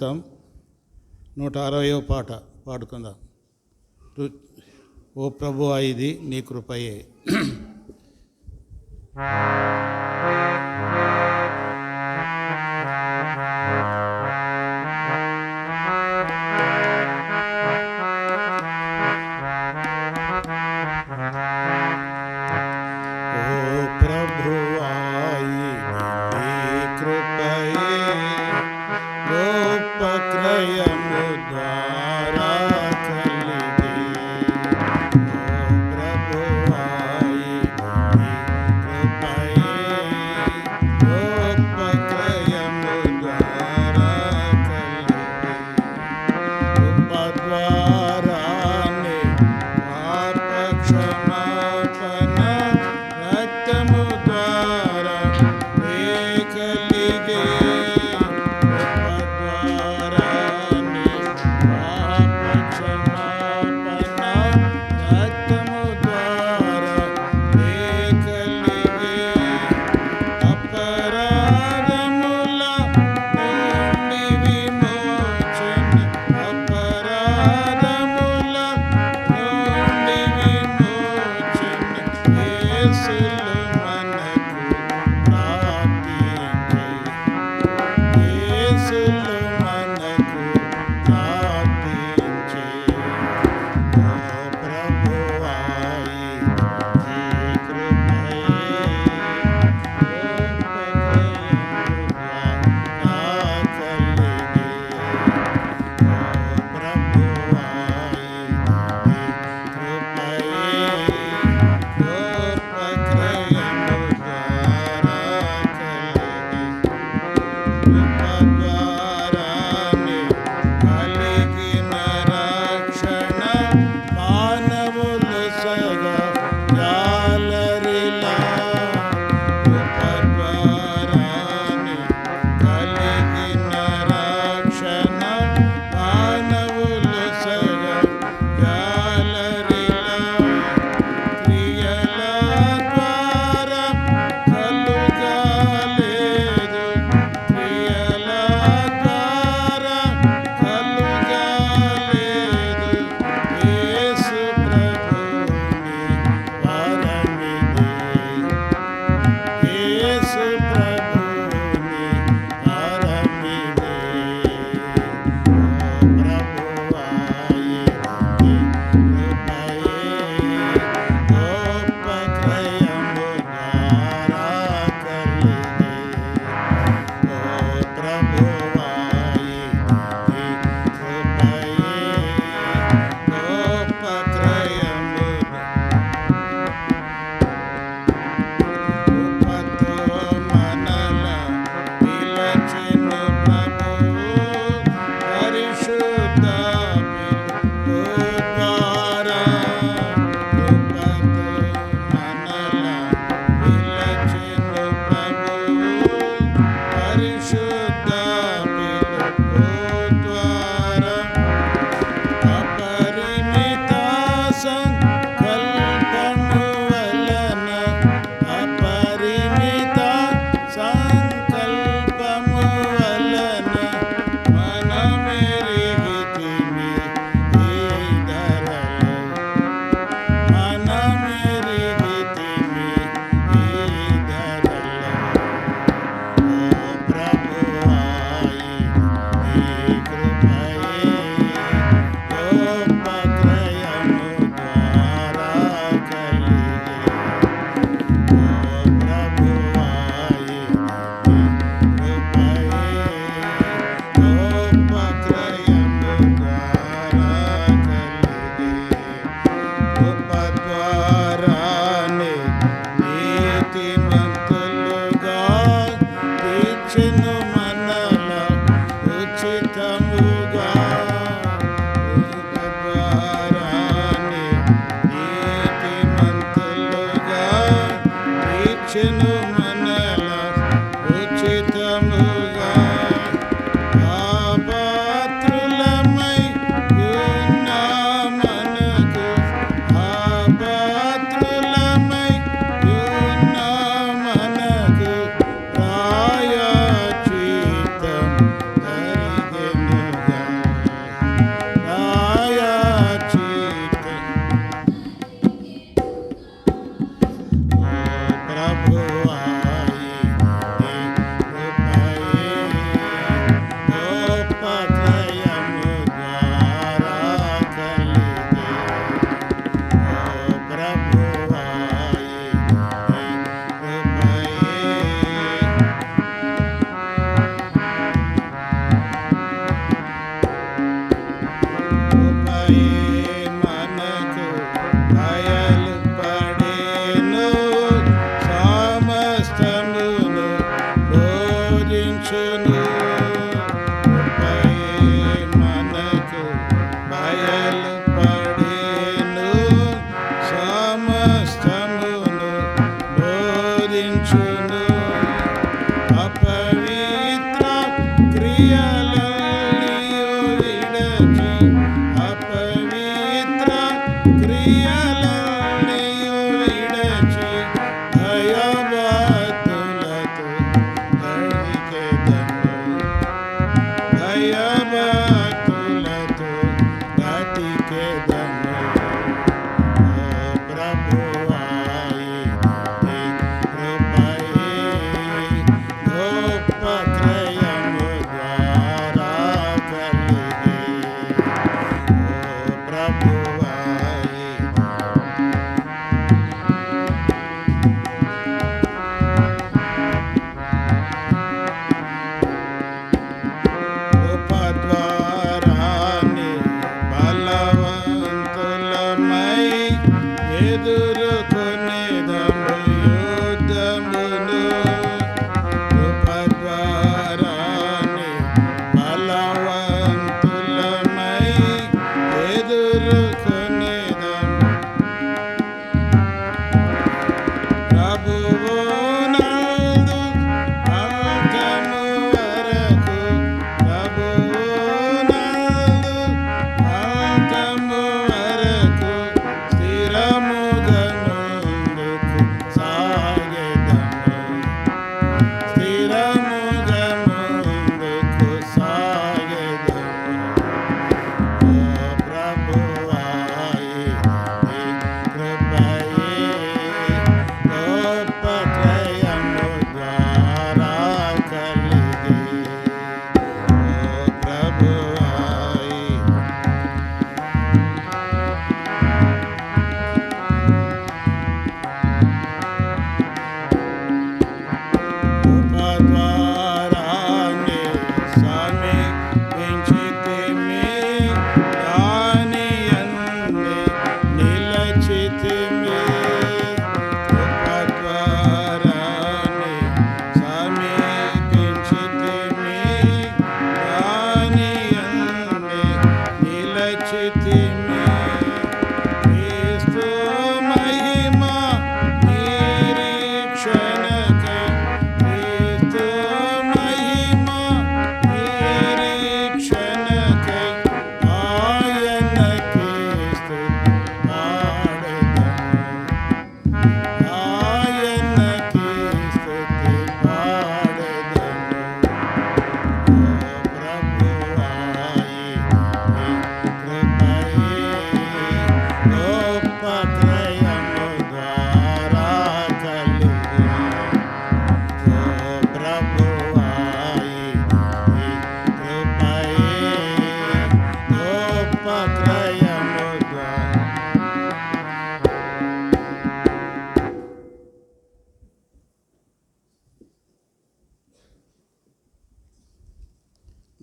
కీర్తిస్తాం. 160వ పాట పాడుకుందాం. ఓ ప్రభువా ఇది నీ కృపయే.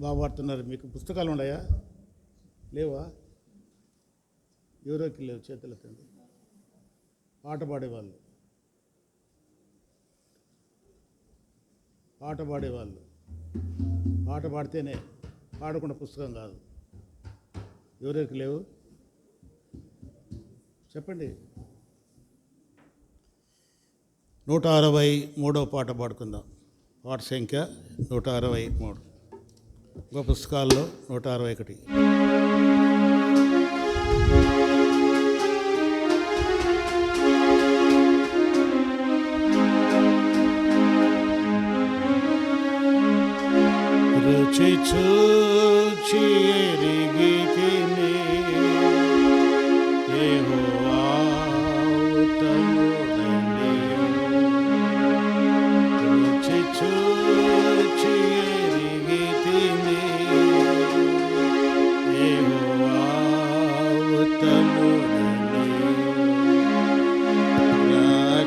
బాగుపడుతున్నారు. మీకు పుస్తకాలు ఉన్నాయా? లేవా? ఎవరోకి లేవు, చేతులెత్తండి. పాట పాడేవాళ్ళు, పాట పాడేవాళ్ళు పాట పాడితేనే, పాడకుండా పుస్తకం కాదు. ఎవరికి లేవు చెప్పండి. 163వ పాట పాడుకుందాం. పాట సంఖ్య 163. ఇంకో పుస్తకాల్లో 161. రుచి చూచి ఎరిగితిని యెహోవా ఉత్తముడని. రుచి చూచి ఎరిగితిని యెహోవా ఉత్తముడని.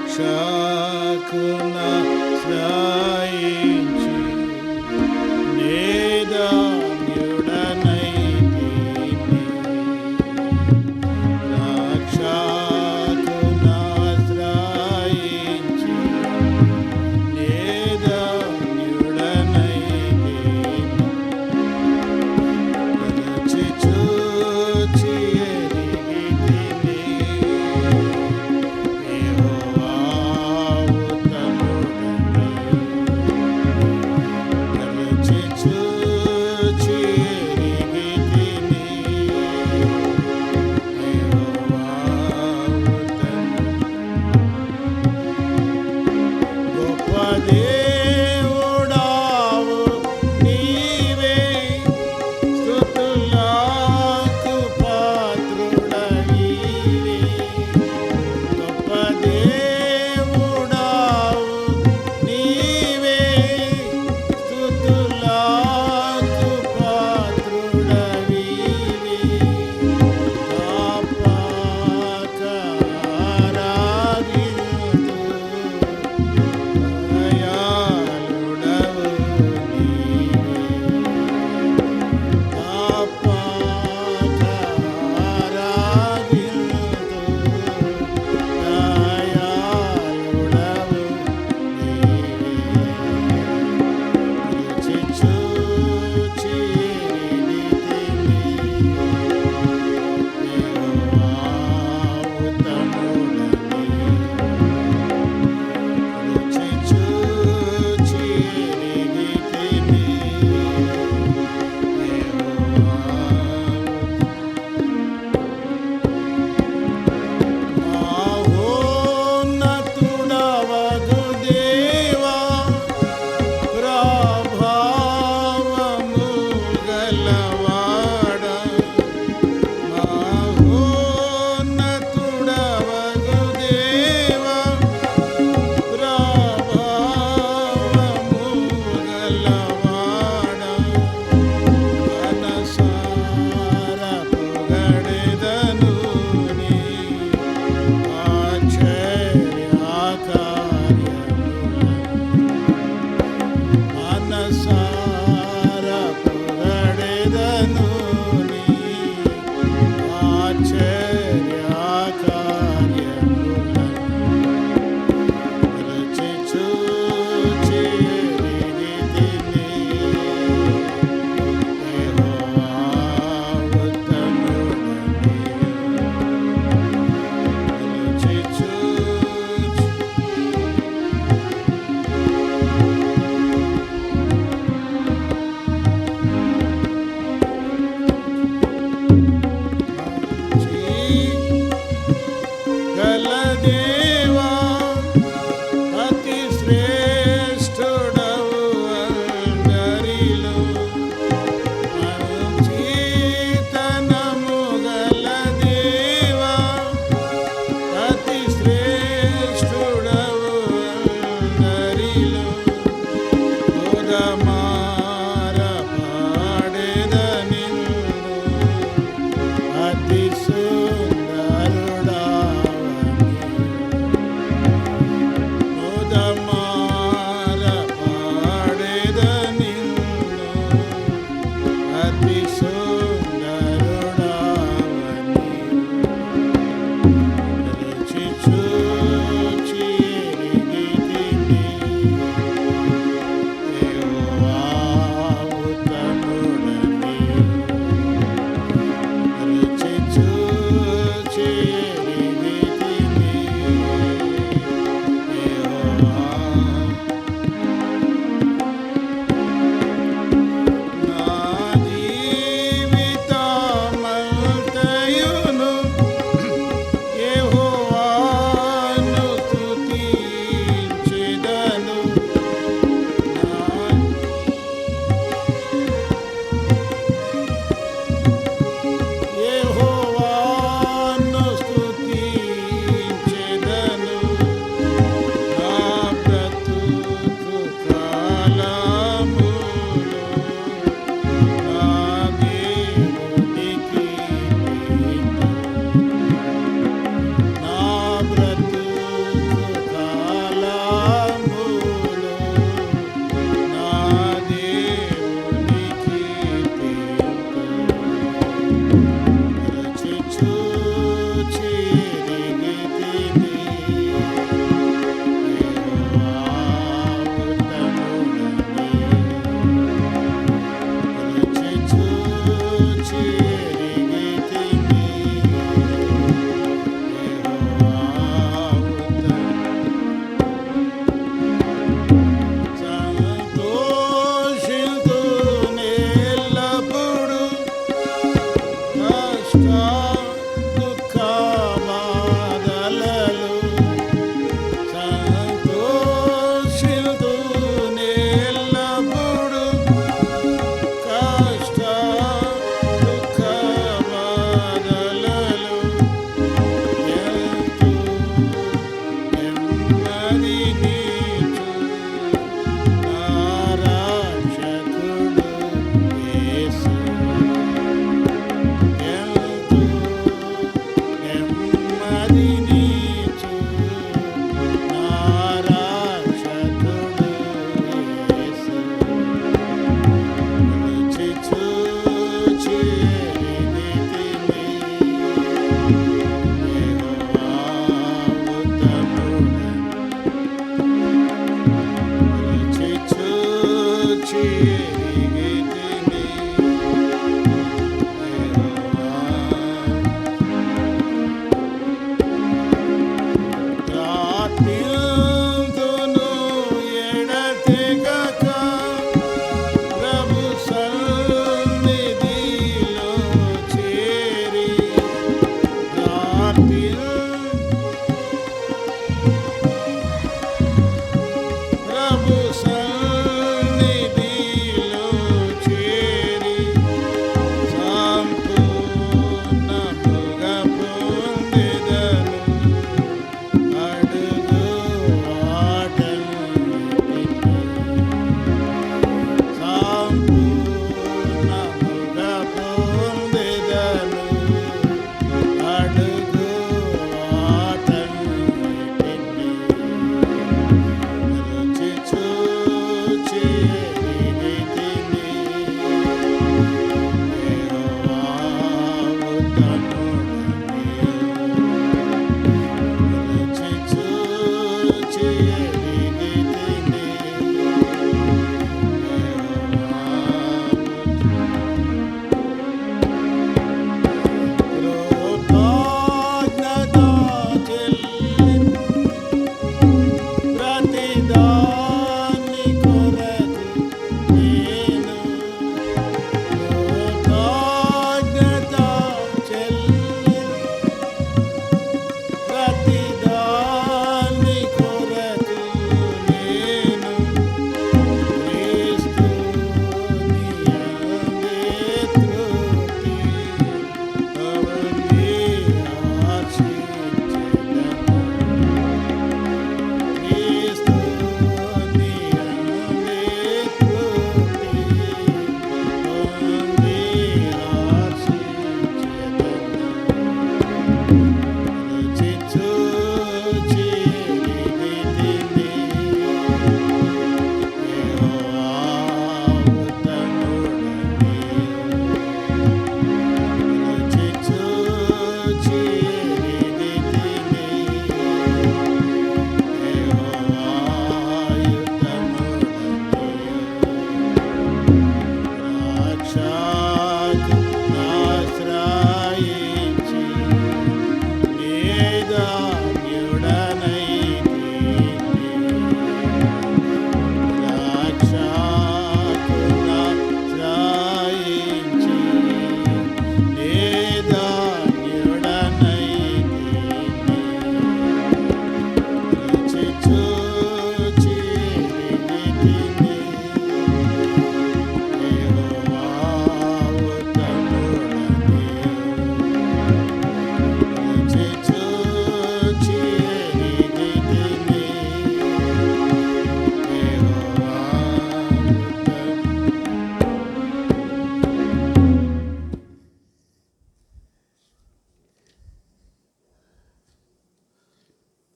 రక్షకున శ్రాయించి నేదాన్యుడనై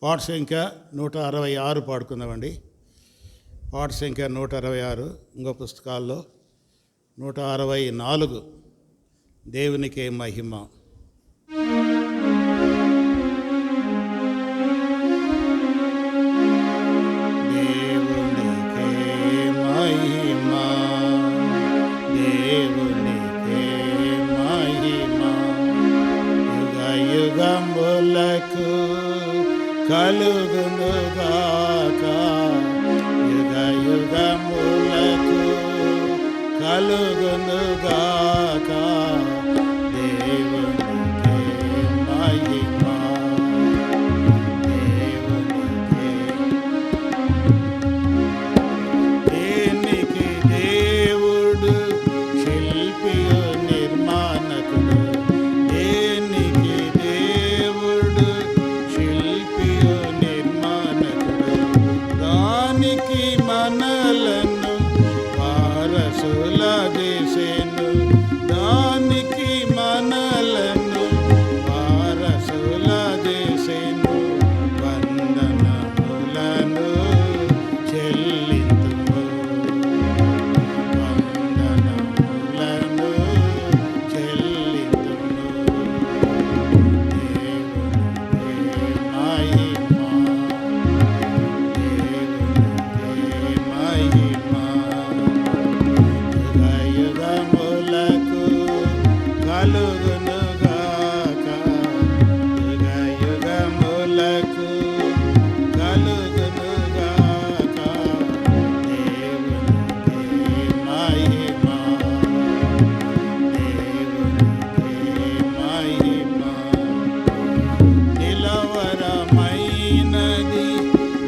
పాట సంఖ్య 166 పాడుకుందామండి. పాట సంఖ్య 166. ఇంకో పుస్తకాల్లో 164. దేవునికే మహిమ. దేవునికే మహిమ, దేవునికే మహిమ, యుగ యుగములకు కలుగునుగాక, యుగ యుగములకు కలుగునుగాక. దేవునికే మహిమ, దేవునికే. దేనికి దేవుడు శిల్పియు నిర్మాణకుడు, దేనికి దేవుడు శిల్పియు నిర్మాణకుడు, దానికి మనలను వారసుల చేసెను, దానికి మనలను వారసుల చేసెను. వందనములను చెల్లింతుము, వందనములను చెల్లింతుము. దేవునికే మహిమ, దేవునికే మహిమ, యుగ యుగములకు కలుగునుగాక, యుగ యుగములకు కలుగునుగాక. దేవునికే మహిమ, దేవునికే మహిమ. నిలవరమైనది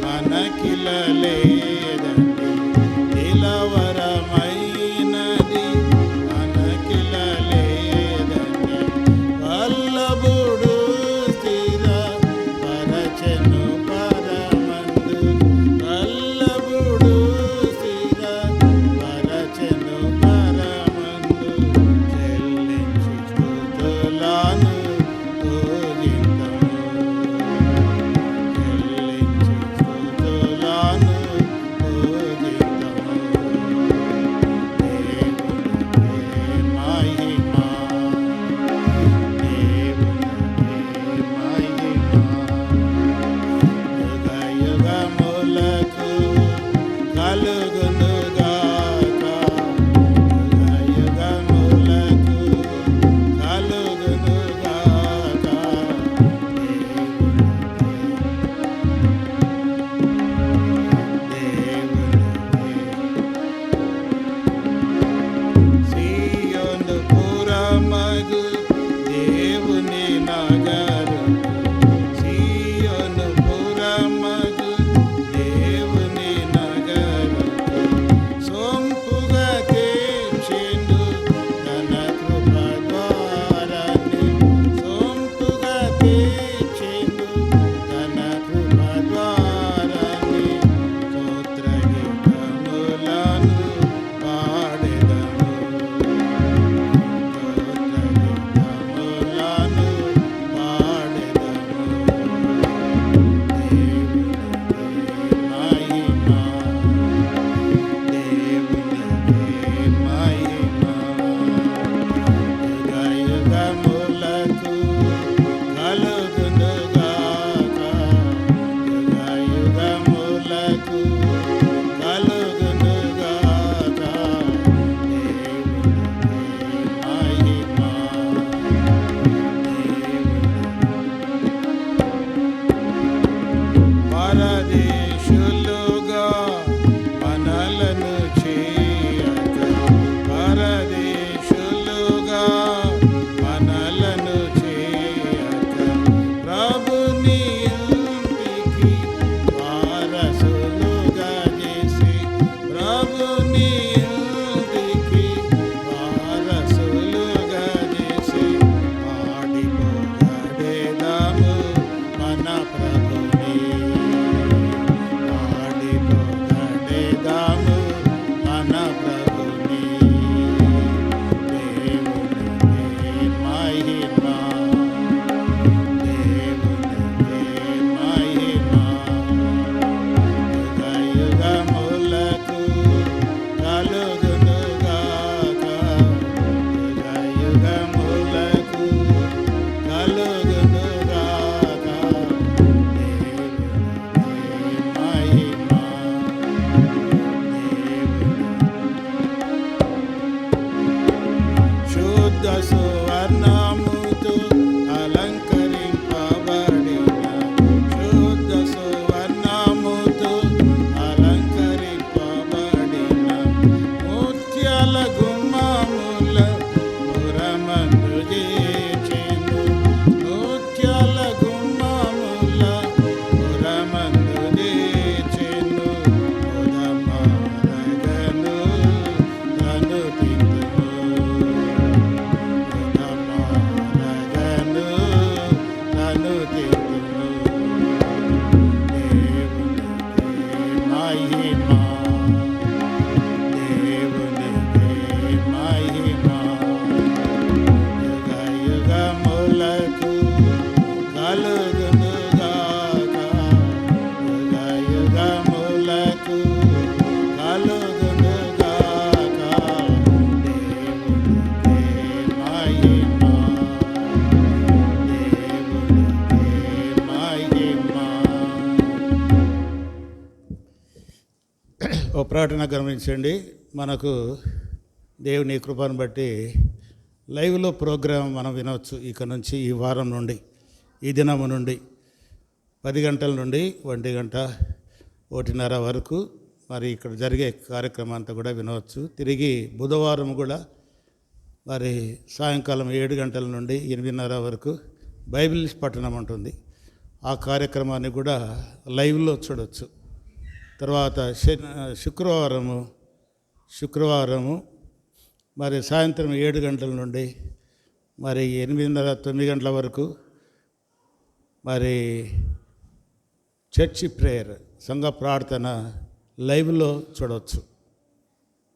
మనకిల లేదండి, నిలవరమైనది మనకిల లేదండి. సువర్ణముతో అలంకరింపబడిన శుద్ధ సువర్ణముతో అలంకరింపబడిన ముత్యాల గుమ్మముల పురమందు చేచెను ముత్యాల గుమ్మముల పురమందు చేచెను ఉదమారగను తను తిందును ఉదమారగను తను తిందును దేవునికి మహిమ యుగ యుగములకు కలుగునుగాక యుగ యుగములకు కలుగునుగాక దేవునికి మహిమ దేవునికి మహిమ. ఓ ప్రకటన గమనించండి. మనకు దేవుని కృపను బట్టి లైవ్లో ప్రోగ్రాం మనం వినవచ్చు. ఇక నుంచి ఈ వారం నుండి ఈ దినము నుండి 10 గంటల నుండి 1 గంట 1:30 వరకు మరి ఇక్కడ జరిగే కార్యక్రమం అంతా కూడా వినవచ్చు. తిరిగి బుధవారం కూడా మరి సాయంకాలం 7 గంటల నుండి 8:30 వరకు బైబిల్ పఠనం ఉంటుంది. ఆ కార్యక్రమాన్ని కూడా లైవ్లో చూడవచ్చు. తర్వాత శుక్రవారము మరి సాయంత్రం 7 గంటల నుండి మరి 8:30 9 గంటల వరకు మరి చర్చి ప్రేయర్ సంఘ ప్రార్థన లైవ్లో చూడవచ్చు.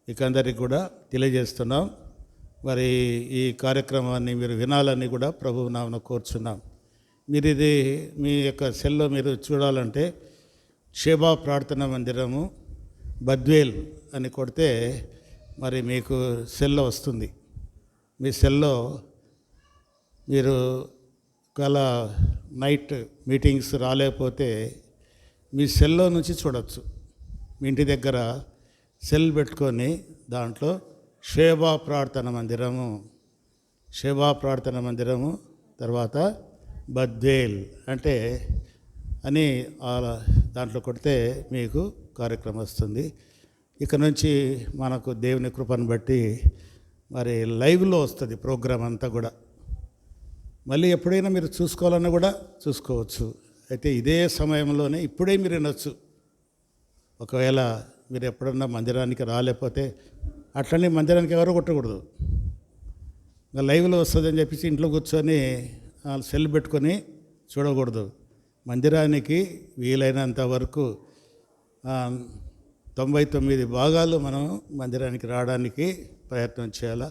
ఇక అందరికి కూడా తెలియజేస్తున్నాం. మరి ఈ కార్యక్రమాన్ని మీరు వినాలని కూడా ప్రభువు నామమున కోరుచున్నాం. మీరు ఇది మీ యొక్క సెల్లో మీరు చూడాలంటే షేబా ప్రార్థన మందిరము బద్వేల్ అని కొడితే మరి మీకు సెల్లో వస్తుంది. మీ సెల్లో మీరు ఒకవేళ నైట్ మీటింగ్స్ రాలేకపోతే మీ సెల్లో నుంచి చూడవచ్చు. మీ ఇంటి దగ్గర సెల్ పెట్టుకొని దాంట్లో షేబా ప్రార్థన మందిరము తర్వాత బద్వేల్ అంటే అని దాంట్లో కొడితే మీకు కార్యక్రమం వస్తుంది. ఇక నుంచి మనకు దేవుని కృపను బట్టి మరి లైవ్లో వస్తుంది ప్రోగ్రాం అంతా కూడా. మళ్ళీ ఎప్పుడైనా మీరు చూసుకోవాలన్నా కూడా చూసుకోవచ్చు. అయితే ఇదే సమయంలోనే ఇప్పుడే మీరు వినొచ్చు. ఒకవేళ మీరు ఎప్పుడన్నా మందిరానికి రాలేకపోతే అట్లనే మందిరానికి ఎవరు కొట్టకూడదు. ఇంకా లైవ్లో వస్తుందని చెప్పేసి ఇంట్లో కూర్చొని సెల్ పెట్టుకొని చూడకూడదు. మందిరానికి వీలైనంత వరకు 99 భాగాలు మనం మందిరానికి రావడానికి ప్రయత్నం చేయాలి.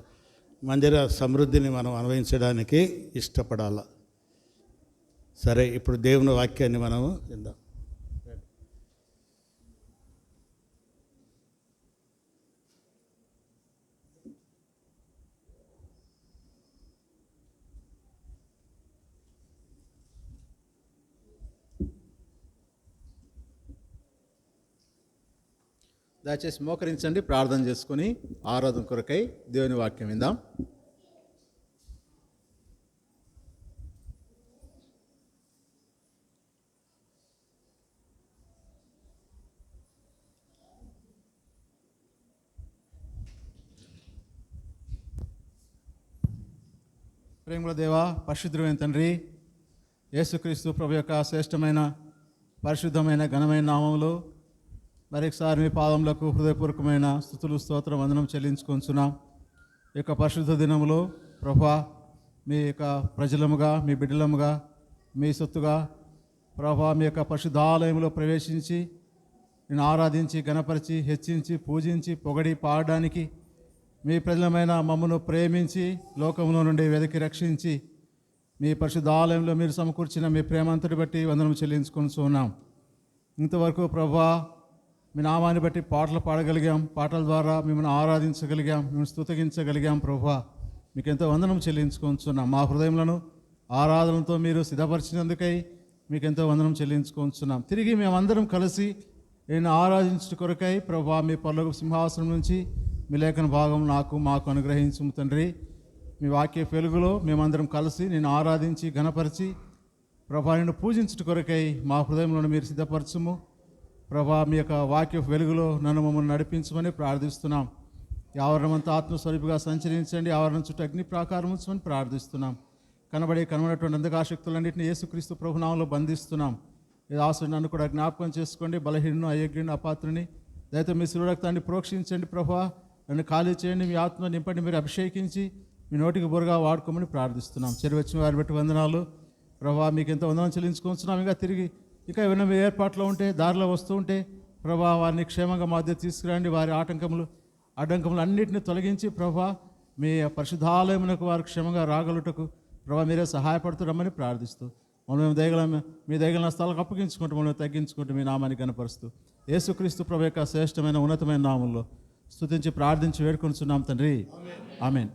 మందిర సమృద్ధిని మనం అనుభవించడానికి ఇష్టపడాలి. సరే, ఇప్పుడు దేవుని వాక్యాన్ని మనము విందాం. దయచేసి మోకరించండి, ప్రార్థన చేసుకొని ఆరాధన కొరకై దేవుని వాక్యం విందాం. ప్రేమల దేవా, పరిశుద్ధమైన తండ్రి, యేసుక్రీస్తు ప్రభు యొక్క శ్రేష్టమైన పరిశుద్ధమైన ఘనమైన నామములో మరొకసారి మీ పాదములకు హృదయపూర్వకమైన స్తుతులు స్తోత్రం వందనం చెల్లించుకొంచున్నాం. ఈ యొక్క పరిశుద్ధ దినములో ప్రభా మీ యొక్క ప్రజలముగా, మీ బిడ్డలముగా, మీ సొత్తుగా ప్రభా మీ యొక్క పరిశుద్ధాలయంలో ప్రవేశించి నేను ఆరాధించి, గణపరిచి, హెచ్చించి, పూజించి, పొగడి పాడడానికి మీ ప్రజలమైన మమ్మను ప్రేమించి లోకంలో నుండి వెతికి రక్షించి మీ పరిశుద్ధాలయంలో మీరు సమకూర్చిన మీ ప్రేమంతటి బట్టి వందనం చెల్లించుకొని ఉన్నాం. ఇంతవరకు ప్రభా మీ నామాన్ని బట్టి పాటలు పాడగలిగాం, పాటల ద్వారా మిమ్మల్ని ఆరాధించగలిగాం, మిమ్మల్ని స్తుతించగలిగాం. ప్రభా మీకు ఎంతో వందనం చెల్లించుకొంచున్నాం. మా హృదయములను ఆరాధనతో మీరు సిద్ధపరిచినందుకై మీకు ఎంతో వందనం చెల్లించుకొంచున్నాం. తిరిగి మేమందరం కలిసి నేను ఆరాధించు కొరకై ప్రభా మీ పరలోక సింహాసనం నుంచి మీ లేఖన భాగం మాకు అనుగ్రహించుము తండ్రి. మీ వాక్య వెలుగులో మేమందరం కలిసి నేను ఆరాధించి ఘనపరిచి ప్రభా నిన్ను పూజించుట కొరకై మా హృదయంలో మీరు సిద్ధపరచుము. ప్రభా మీ యొక్క వాక్య వెలుగులో నన్ను మమ్మల్ని నడిపించమని ప్రార్థిస్తున్నాం. ఈ ఆవరణమంతా ఆత్మస్వరూపిగా సంచరించండి, ఆవరణం చుట్టూ అగ్ని ప్రాకారం ఉంచమని ప్రార్థిస్తున్నాం. కనబడినటువంటి అంధకాశక్తులన్నింటినీ యేసుక్రీస్తు ప్రభునామంలో బంధిస్తున్నాం. ఈ దాసుడు నన్ను కూడా జ్ఞాపకం చేసుకోండి, బలహీనను, అయోగ్యుని, అపాత్రుని దయతో మీ శిలువ రక్తాన్ని ప్రోక్షించండి. ప్రభా నన్ను ఖాళీ చేయండి, మీ ఆత్మ నింపండి, మీరు అభిషేకించి మీ నోటికి బురగా వాడుకోమని ప్రార్థిస్తున్నాం. చెరువచ్చిన వారి బట్టి వందనాలు ప్రభా, మీకు ఎంతో వందనం చెల్లించుకుంటున్నాం. ఇంకా తిరిగి ఇంకా ఏమైనా మీ ఏర్పాట్లో ఉంటే, దారిలో వస్తూ ఉంటే ప్రభా వారిని క్షేమంగా మధ్య తీసుకురండి. వారి అడ్డంకములు అన్నింటినీ తొలగించి ప్రభా మీ పరిశుద్ధాలయమునకు వారు క్షేమంగా రాగలుటకు ప్రభా మీరే సహాయపడుతున్నామని ప్రార్థిస్తూ మమ్మల్ని మీ దయగల స్థలాలకు అప్పగించుకుంటూ మమ్మల్ని తగ్గించుకుంటూ మీ నామాన్ని కనపరుస్తూ యేసుక్రీస్తు ప్రభు యొక్క శ్రేష్టమైన ఉన్నతమైన నామంలో స్తుతించి ప్రార్థించి వేడుకొనిచున్నాం తండ్రి, ఆమేన్.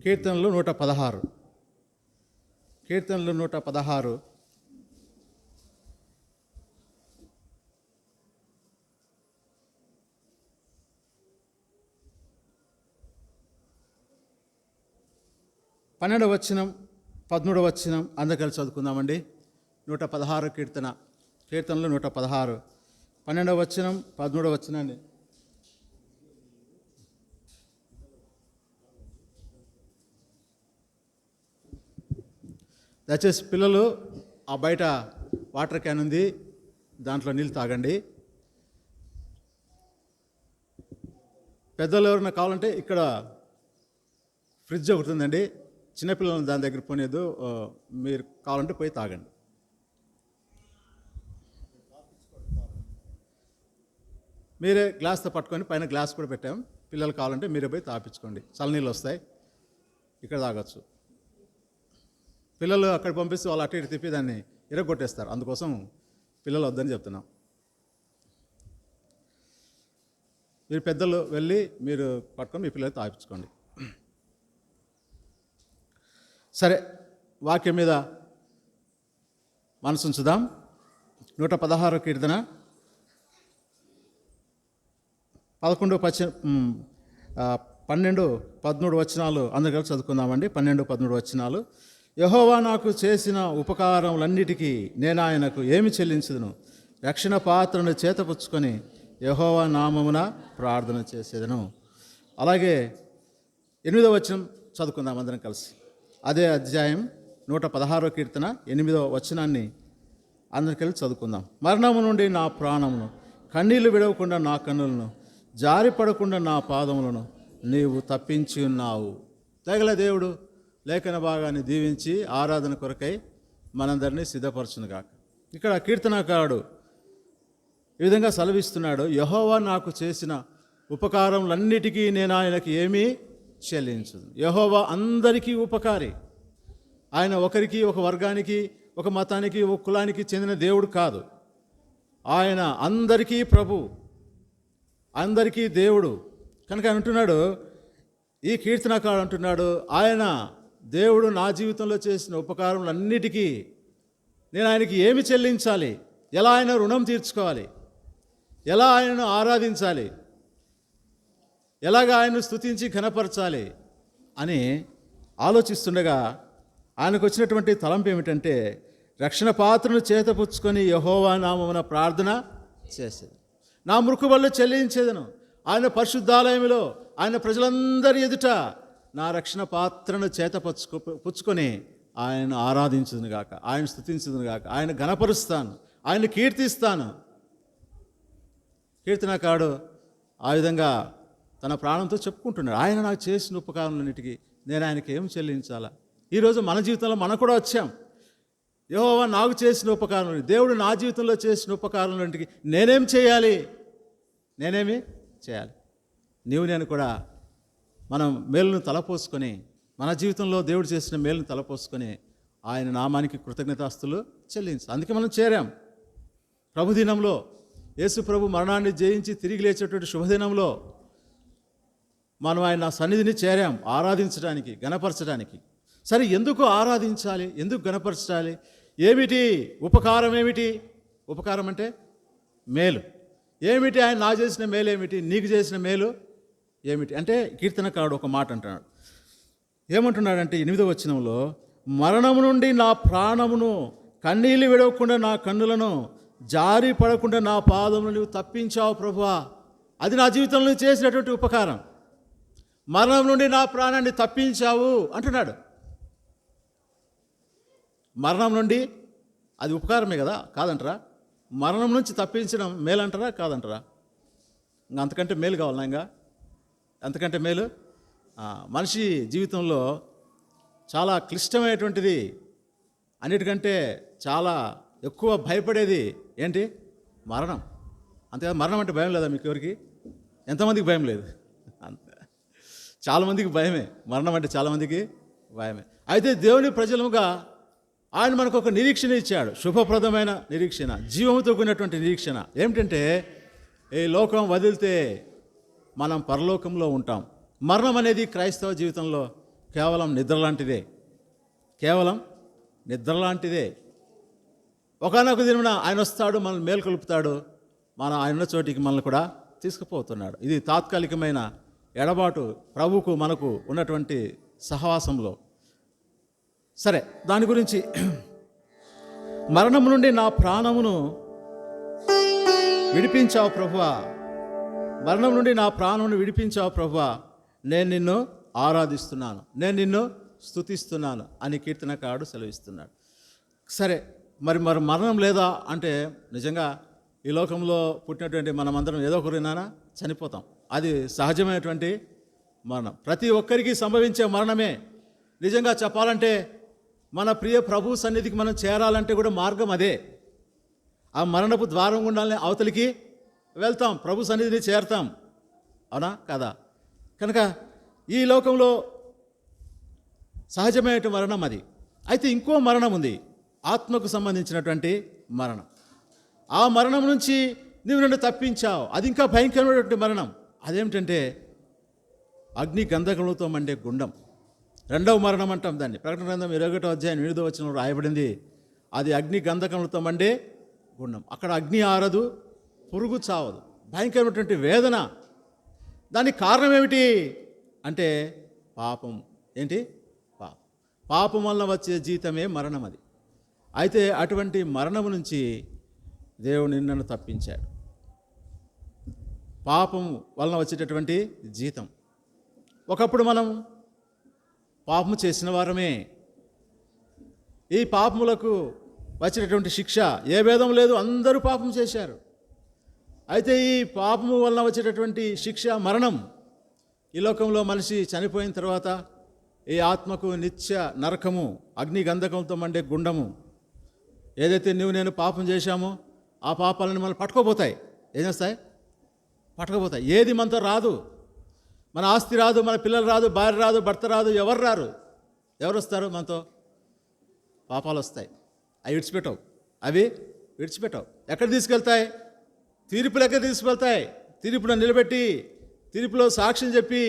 కీర్తనలు 116. కీర్తనలు 116. పన్నెండవ వచనం, 13వ వచనం అందరు కలిసి చదువుకుందామండి. 116 కీర్తనలు 116, 12వ వచనం, 13వ వచనాన్ని. దయచేసి పిల్లలు ఆ బయట వాటర్ క్యాన్ ఉంది, దాంట్లో నీళ్ళు తాగండి. పెద్దలు ఎవరైనా కావాలంటే ఇక్కడ ఫ్రిడ్జ్ ఒకటి ఉందండి, చిన్నపిల్లలను దాని దగ్గర పోనేదు, మీరు కావాలంటే పోయి తాగండి. మీరే గ్లాస్తో పట్టుకొని పైన గ్లాస్ కూడా పెట్టాం, పిల్లలు కావాలంటే మీరే పోయి తాపించుకోండి. చల్లనీళ్ళు వస్తాయి, ఇక్కడ తాగొచ్చు. పిల్లలు అక్కడ పంపిస్తే వాళ్ళు అటు ఇటు తిప్పి దాన్ని ఇరగొట్టేస్తారు, అందుకోసం పిల్లలు వద్దని చెప్తున్నాం. మీరు పెద్దలు వెళ్ళి మీరు పట్టుకొని మీ పిల్లలు తాపించుకోండి. సరే, వాక్యం మీద మనసు ఉంచుదాం. 116 కీర్తన 12, 13 వచనాలు అందరు కలిసి చదువుకుందామండి. 12, 13 వచనాలు. యెహోవా నాకు చేసిన ఉపకారములన్నిటికీ నేను ఆయనకు ఏమి చెల్లించదును? రక్షణ పాత్రను చేతపుచ్చుకొని యెహోవా నామమున ప్రార్థన చేసేదను. అలాగే 8వ వచనం చదువుకుందాం అందరం కలిసి. అదే అధ్యాయం 116 కీర్తన 8వ వచనాన్ని అందరం కలిసి చదువుకుందాం. మరణము నుండి నా ప్రాణమును, కన్నీళ్లు విడవకుండా నా కన్నులను, జారిపడకుండా నా పాదములను నీవు తప్పించి ఉన్నావు. తగల దేవుడు లేఖన భాగాన్ని దీవించి ఆరాధన కొరకై మనందరినీ సిద్ధపరచునుగాక. ఇక్కడ కీర్తనకారుడు ఈ విధంగా సెలవిస్తున్నాడు, యెహోవా నాకు చేసిన ఉపకారములన్నిటికీ నేను ఆయనకి ఏమీ చెల్లించదు. యెహోవా అందరికీ ఉపకారి. ఆయన ఒకరికి, ఒక వర్గానికి, ఒక మతానికి, ఒక కులానికి చెందిన దేవుడు కాదు. ఆయన అందరికీ ప్రభు, అందరికీ దేవుడు. కనుక ఆయన అంటున్నాడు, ఈ కీర్తనకారుడు అంటున్నాడు, ఆయన దేవుడు నా జీవితంలో చేసిన ఉపకారములన్నిటికీ నేను ఆయనకి ఏమి చెల్లించాలి, ఎలా ఆయన రుణం తీర్చుకోవాలి, ఎలా ఆయనను ఆరాధించాలి, ఎలాగ ఆయనను స్తుతించి ఘనపరచాలి అని ఆలోచిస్తుండగా ఆయనకు వచ్చినటువంటి తలంపు ఏమిటంటే, రక్షణ పాత్రను చేతపుచ్చుకొని యెహోవా నామమున ప్రార్థన చేసేది, నా మృక్కుబళ్ళు చెల్లించేదను. ఆయన పరిశుద్ధాలయంలో ఆయన ప్రజలందరి ఎదుట నా రక్షణ పాత్రను పుచ్చుకొని ఆయన ఆరాధించుదును గాక, ఆయన స్తుతించుదును గాక, ఆయన ఘనపరుస్తాను, ఆయన కీర్తిస్తాను. కీర్తనకారుడు ఆ విధంగా తన ప్రాణంతో చెప్పుకుంటున్నాడు, ఆయన నాకు చేసిన ఉపకారాలన్నిటికీ నేను ఆయనకి ఏం చెల్లించాలా. ఈరోజు మన జీవితంలో మనం కూడా వచ్చాం. యెహోవా నాకు చేసిన ఉపకారం, దేవుడు నా జీవితంలో చేసిన ఉపకారాలన్నిటికీ నేనేం చేయాలి? నేనేమి చేయాలి? నీవు నేను కూడా మనం మేలును తలపోసుకొని, మన జీవితంలో దేవుడు చేసిన మేలును తలపోసుకొని ఆయన నామానికి కృతజ్ఞతాస్తులు చెల్లించాలి. అందుకే మనం చేరాం. ప్రభుదినంలో యేసు ప్రభు మరణాన్ని జయించి తిరిగి లేచేటువంటి శుభదినంలో మనం ఆయన సన్నిధిని చేరాం ఆరాధించడానికి, గణపరచడానికి. సరే, ఎందుకు ఆరాధించాలి? ఎందుకు గణపరచాలి? ఏమిటి ఉపకారం? ఏమిటి ఉపకారం అంటే? మేలు. ఏమిటి ఆయన నా చేసిన మేలు ఏమిటి? నీకు చేసిన మేలు ఏమిటి అంటే కీర్తనకారుడు ఒక మాట అంటున్నాడు. ఏమంటున్నాడంటే 8వ వచనంలో, మరణము నుండి నా ప్రాణమును, కన్నీళ్ళు విడవకుండా నా కన్నులను, జారి పడకుండా నా పాదమును నువ్వు తప్పించావు ప్రభువా. అది నా జీవితంలో చేసినటువంటి ఉపకారం. మరణం నుండి నా ప్రాణాన్ని తప్పించావు అంటున్నాడు. మరణం నుండి అది ఉపకారమే కదా, కాదంటారా? మరణం నుంచి తప్పించడం మేలంటారా, కాదంటారా? ఇంకా అంతకంటే మేలు కావాలన్నా? ఇంకా అంతకంటే మేలు? మనిషి జీవితంలో చాలా క్లిష్టమైనటువంటిది, అన్నిటికంటే చాలా ఎక్కువ భయపడేది ఏంటి? మరణం. అంతేకాదు, మరణం అంటే భయం లేదా మీకు ఎవరికి? ఎంతమందికి భయం లేదు? చాలామందికి భయమే. మరణం అంటే చాలామందికి భయమే. అయితే దేవుని ప్రజలుగా ఆయన మనకు ఒక నిరీక్షణ ఇచ్చాడు, శుభప్రదమైన నిరీక్షణ, జీవంతో కూడినటువంటి నిరీక్షణ. ఏమిటంటే ఈ లోకం వదిలితే మనం పరలోకంలో ఉంటాం. మరణం అనేది క్రైస్తవ జీవితంలో కేవలం నిద్ర లాంటిదే. కేవలం నిద్ర లాంటిదే. ఒకనొక దినమున ఆయన వస్తాడు, మనల్ని మేల్కొల్పుతాడు, మన ఆయన ఉన్న చోటికి మనల్ని కూడా తీసుకుపోతున్నాడు. ఇది తాత్కాలికమైన ఎడబాటు ప్రభువుకు మనకు ఉన్నటువంటి సహవాసంలో. సరే, దాని గురించి మరణం నుండి నా ప్రాణమును విడిపించావు ప్రభువా, మరణం నుండి నా ప్రాణమును విడిపించావు ప్రభువా, నేను నిన్ను ఆరాధిస్తున్నాను, నేను నిన్ను స్తుతిస్తున్నాను అని కీర్తనకారుడు సెలవిస్తున్నాడు. సరే, మరి మరణం లేదా అంటే నిజంగా ఈ లోకంలో పుట్టినటువంటి మనమందరం ఏదో ఒకరినానా చనిపోతాం. అది సహజమైనటువంటి మరణం, ప్రతి ఒక్కరికి సంభవించే మరణమే. నిజంగా చెప్పాలంటే మన ప్రియ ప్రభు సన్నిధికి మనం చేరాలంటే కూడా మార్గం అదే. ఆ మరణపు ద్వారం గుండాలని అవతలికి వెళ్తాం, ప్రభు సన్నిధిని చేరతాం. అవునా కాదా? కనుక ఈ లోకంలో సహజమైన మరణం అది. అయితే ఇంకో మరణం ఉంది, ఆత్మకు సంబంధించినటువంటి మరణం. ఆ మరణం నుంచి నువ్వు నన్ను తప్పించావు, అది ఇంకా భయంకరమైనటువంటి మరణం. అదేమిటంటే అగ్ని గంధకములతో మండే గుండం. రెండవ మరణం అంటాం దాన్ని. ప్రకటన గ్రంథం 21వ అధ్యాయం 8వ వచనంలో రాయబడింది, అది అగ్ని గంధకములతో మండే గుండం. అక్కడ అగ్ని ఆరదు, పురుగు చావదు, భయంకరమైనటువంటి వేదన. దానికి కారణం ఏమిటి అంటే పాపం. ఏంటి? పాపం. పాపం వలన వచ్చే జీతమే మరణం అది. అయితే అటువంటి మరణం నుంచి దేవుడు నిన్ను తప్పించాడు. పాపం వలన వచ్చేటటువంటి జీతం. ఒకప్పుడు మనం పాపము చేసిన వారమే. ఈ పాపములకు వచ్చేటటువంటి శిక్ష ఏ భేదం లేదు, అందరూ పాపం చేశారు. అయితే ఈ పాపము వలన వచ్చేటటువంటి శిక్ష మరణం. ఈ లోకంలో మనిషి చనిపోయిన తర్వాత ఈ ఆత్మకు నిత్య నరకము, అగ్ని గంధకంతో మండే గుండము. ఏదైతే నువ్వు నేను పాపం చేశామో ఆ పాపాలను మనం పట్టుకోపోతాయి. ఏం చేస్తాయి? పట్టుకోపోతాయి. ఏది మనతో రాదు. మన ఆస్తి రాదు, మన పిల్లలు రాదు, భార్య రాదు, భర్త రాదు, ఎవరు రారు. ఎవరు వస్తారు మనతో? పాపాలు వస్తాయి. అవి విడిచిపెట్టవు. అవి విడిచిపెట్టవు. ఎక్కడ తీసుకెళ్తాయి? తీర్పులు ఎక్కడ తీసుకెళ్తాయి? తీర్పులో నిలబెట్టి, తీర్పులో సాక్ష్యం చెప్పి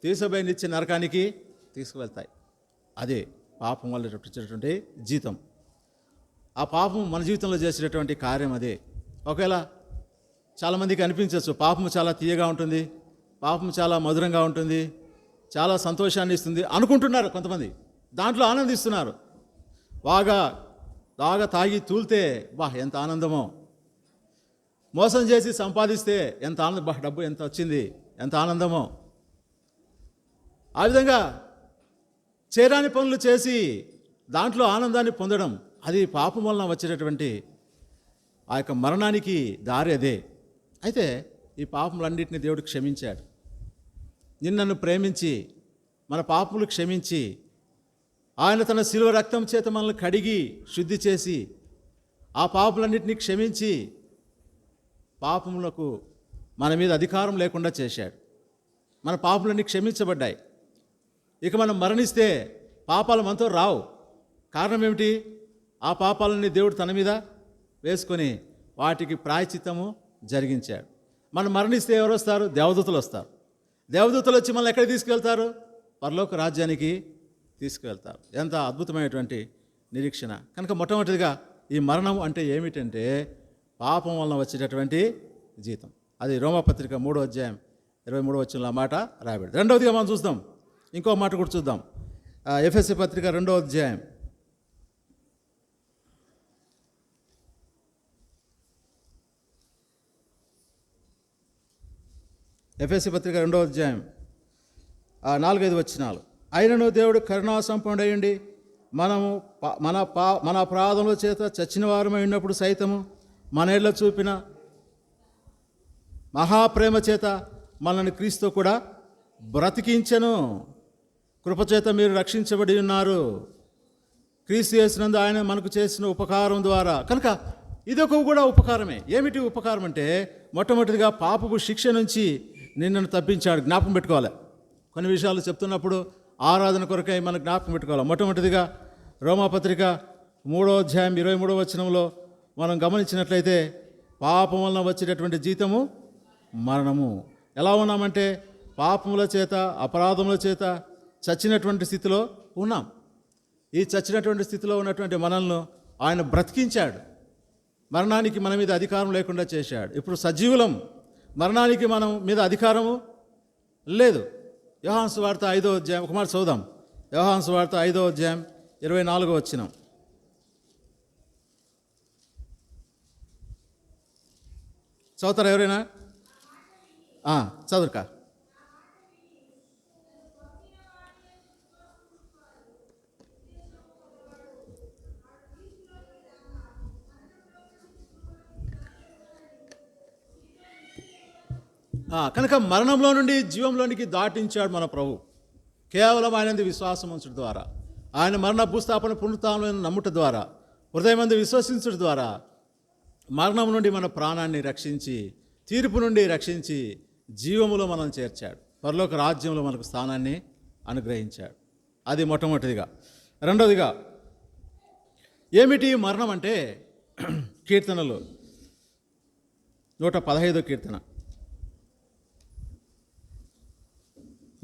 తీసుకుపోయి నిత్య నరకానికి తీసుకువెళ్తాయి. అదే పాపం వల్ల వచ్చేటటువంటి జీతం. ఆ పాపం మన జీవితంలో చేసేటటువంటి కార్యం అదే. ఒకవేళ చాలామందికి అనిపించవచ్చు పాపం చాలా తీయగా ఉంటుంది, పాపం చాలా మధురంగా ఉంటుంది, చాలా సంతోషాన్ని ఇస్తుంది అనుకుంటున్నారు కొంతమంది. దాంట్లో ఆనందిస్తున్నారు. బాగా తాగి తూలితే ఎంత ఆనందమో, మోసం చేసి సంపాదిస్తే ఎంత ఆనందం, డబ్బు ఎంత వచ్చింది, ఎంత ఆనందమో. ఆ విధంగా చేరాని పనులు చేసి దాంట్లో ఆనందాన్ని పొందడం, అది పాపం వలన వచ్చేటటువంటి ఆ యొక్క మరణానికి దారి అదే. అయితే ఈ పాపములన్నింటినీ దేవుడు క్షమించాడు. నిన్నను ప్రేమించి మన పాపములు క్షమించి ఆయన తన శిలువ రక్తం చేత మనల్ని కడిగి శుద్ధి చేసి ఆ పాపములన్నింటినీ క్షమించి పాపములకు మన మీద అధికారం లేకుండా చేశాడు. మన పాపములన్నీ క్షమించబడ్డాయి. ఇక మనం మరణిస్తే పాపాలు మనతో రావు. కారణం ఏమిటి? ఆ పాపాలన్నీ దేవుడు తన మీద వేసుకొని వాటికి ప్రాయశ్చిత్తము జరిగించాడు. మనం మరణిస్తే ఎవరు వస్తారు? దేవదూతలు వస్తారు. దేవదూతలు వచ్చి మనల్ని ఎక్కడికి తీసుకువెళ్తారు? పరలోక రాజ్యానికి తీసుకువెళ్తారు. ఎంత అద్భుతమైనటువంటి నిరీక్షణ. కనుక మొట్టమొదటిగా ఈ మరణం అంటే ఏమిటంటే పాపం వలన వచ్చేటటువంటి జీతం. అది రోమాపత్రిక 3వ అధ్యాయం 23వ వచనంలో ఆ మాట రాయబడింది. రెండవదిగా మనం చూద్దాం, ఇంకో మాట కూడా చూద్దాం. ఎఫెసీ పత్రిక 2వ అధ్యాయం ఎఫెసీ పత్రిక 2వ అధ్యాయం 4-5 వచనాలు. అయినను దేవుడు కరుణా సంపన్నుడయ్యుండి మనము మన అపరాధముల చేత చచ్చిన వారమై ఉన్నప్పుడు సైతము మన ఎడల చూపిన మహాప్రేమ చేత మనల్ని క్రీస్తు కూడా బ్రతికించెను. కృపచేత మీరు రక్షించబడి ఉన్నారు క్రీస్తు యేసునందు ఆయన మనకు చేసిన ఉపకారం ద్వారా. కనుక ఇదొక కూడా ఉపకారమే. ఏమిటి ఉపకారం అంటే మొట్టమొదటిగా పాపపు శిక్ష నుంచి నిన్ను తప్పించాడు. జ్ఞాపకం పెట్టుకోవాలి. కొన్ని విషయాలు చెప్తున్నప్పుడు ఆరాధన కొరకై మనం జ్ఞాపకం పెట్టుకోవాలి. మొట్టమొదటిగా రోమాపత్రిక 3వ అధ్యాయం 23వ వచనంలో మనం గమనించినట్లయితే పాపం వలన వచ్చేటటువంటి జీతము మరణము. ఎలా ఉన్నామంటే పాపముల చేత అపరాధముల చేత చచ్చినటువంటి స్థితిలో ఉన్నాం. ఈ చచ్చినటువంటి స్థితిలో ఉన్నటువంటి మనల్ని ఆయన బ్రతికించాడు. మరణానికి మన మీద అధికారం లేకుండా చేశాడు. ఇప్పుడు సజీవులం. మరణానికి మనం మీద అధికారము లేదు. యోహాను సువార్త 5వ అధ్యాయం ఒక మాట చదువుదాం. యోహాను సువార్త 5వ అధ్యాయం 24వ వచనం. చదువుతారా ఎవరైనా? చదువుకా. కనుక మరణంలో నుండి జీవంలోనికి దాటించాడు మన ప్రభు కేవలం ఆయనందు విశ్వాసం ఉంచడం ద్వారా. ఆయన మరణ భూస్థాపన పునరుత్థానాలను నమ్ముట ద్వారా, హృదయమందు విశ్వసించడం ద్వారా మరణం నుండి మన ప్రాణాన్ని రక్షించి, తీర్పు నుండి రక్షించి జీవములో మనం చేర్చాడు. పరలోక రాజ్యంలో మనకు స్థానాన్ని అనుగ్రహించాడు. అది మొట్టమొదటిదిగా. రెండవదిగా ఏమిటి మరణం అంటే కీర్తనలు 115వ కీర్తన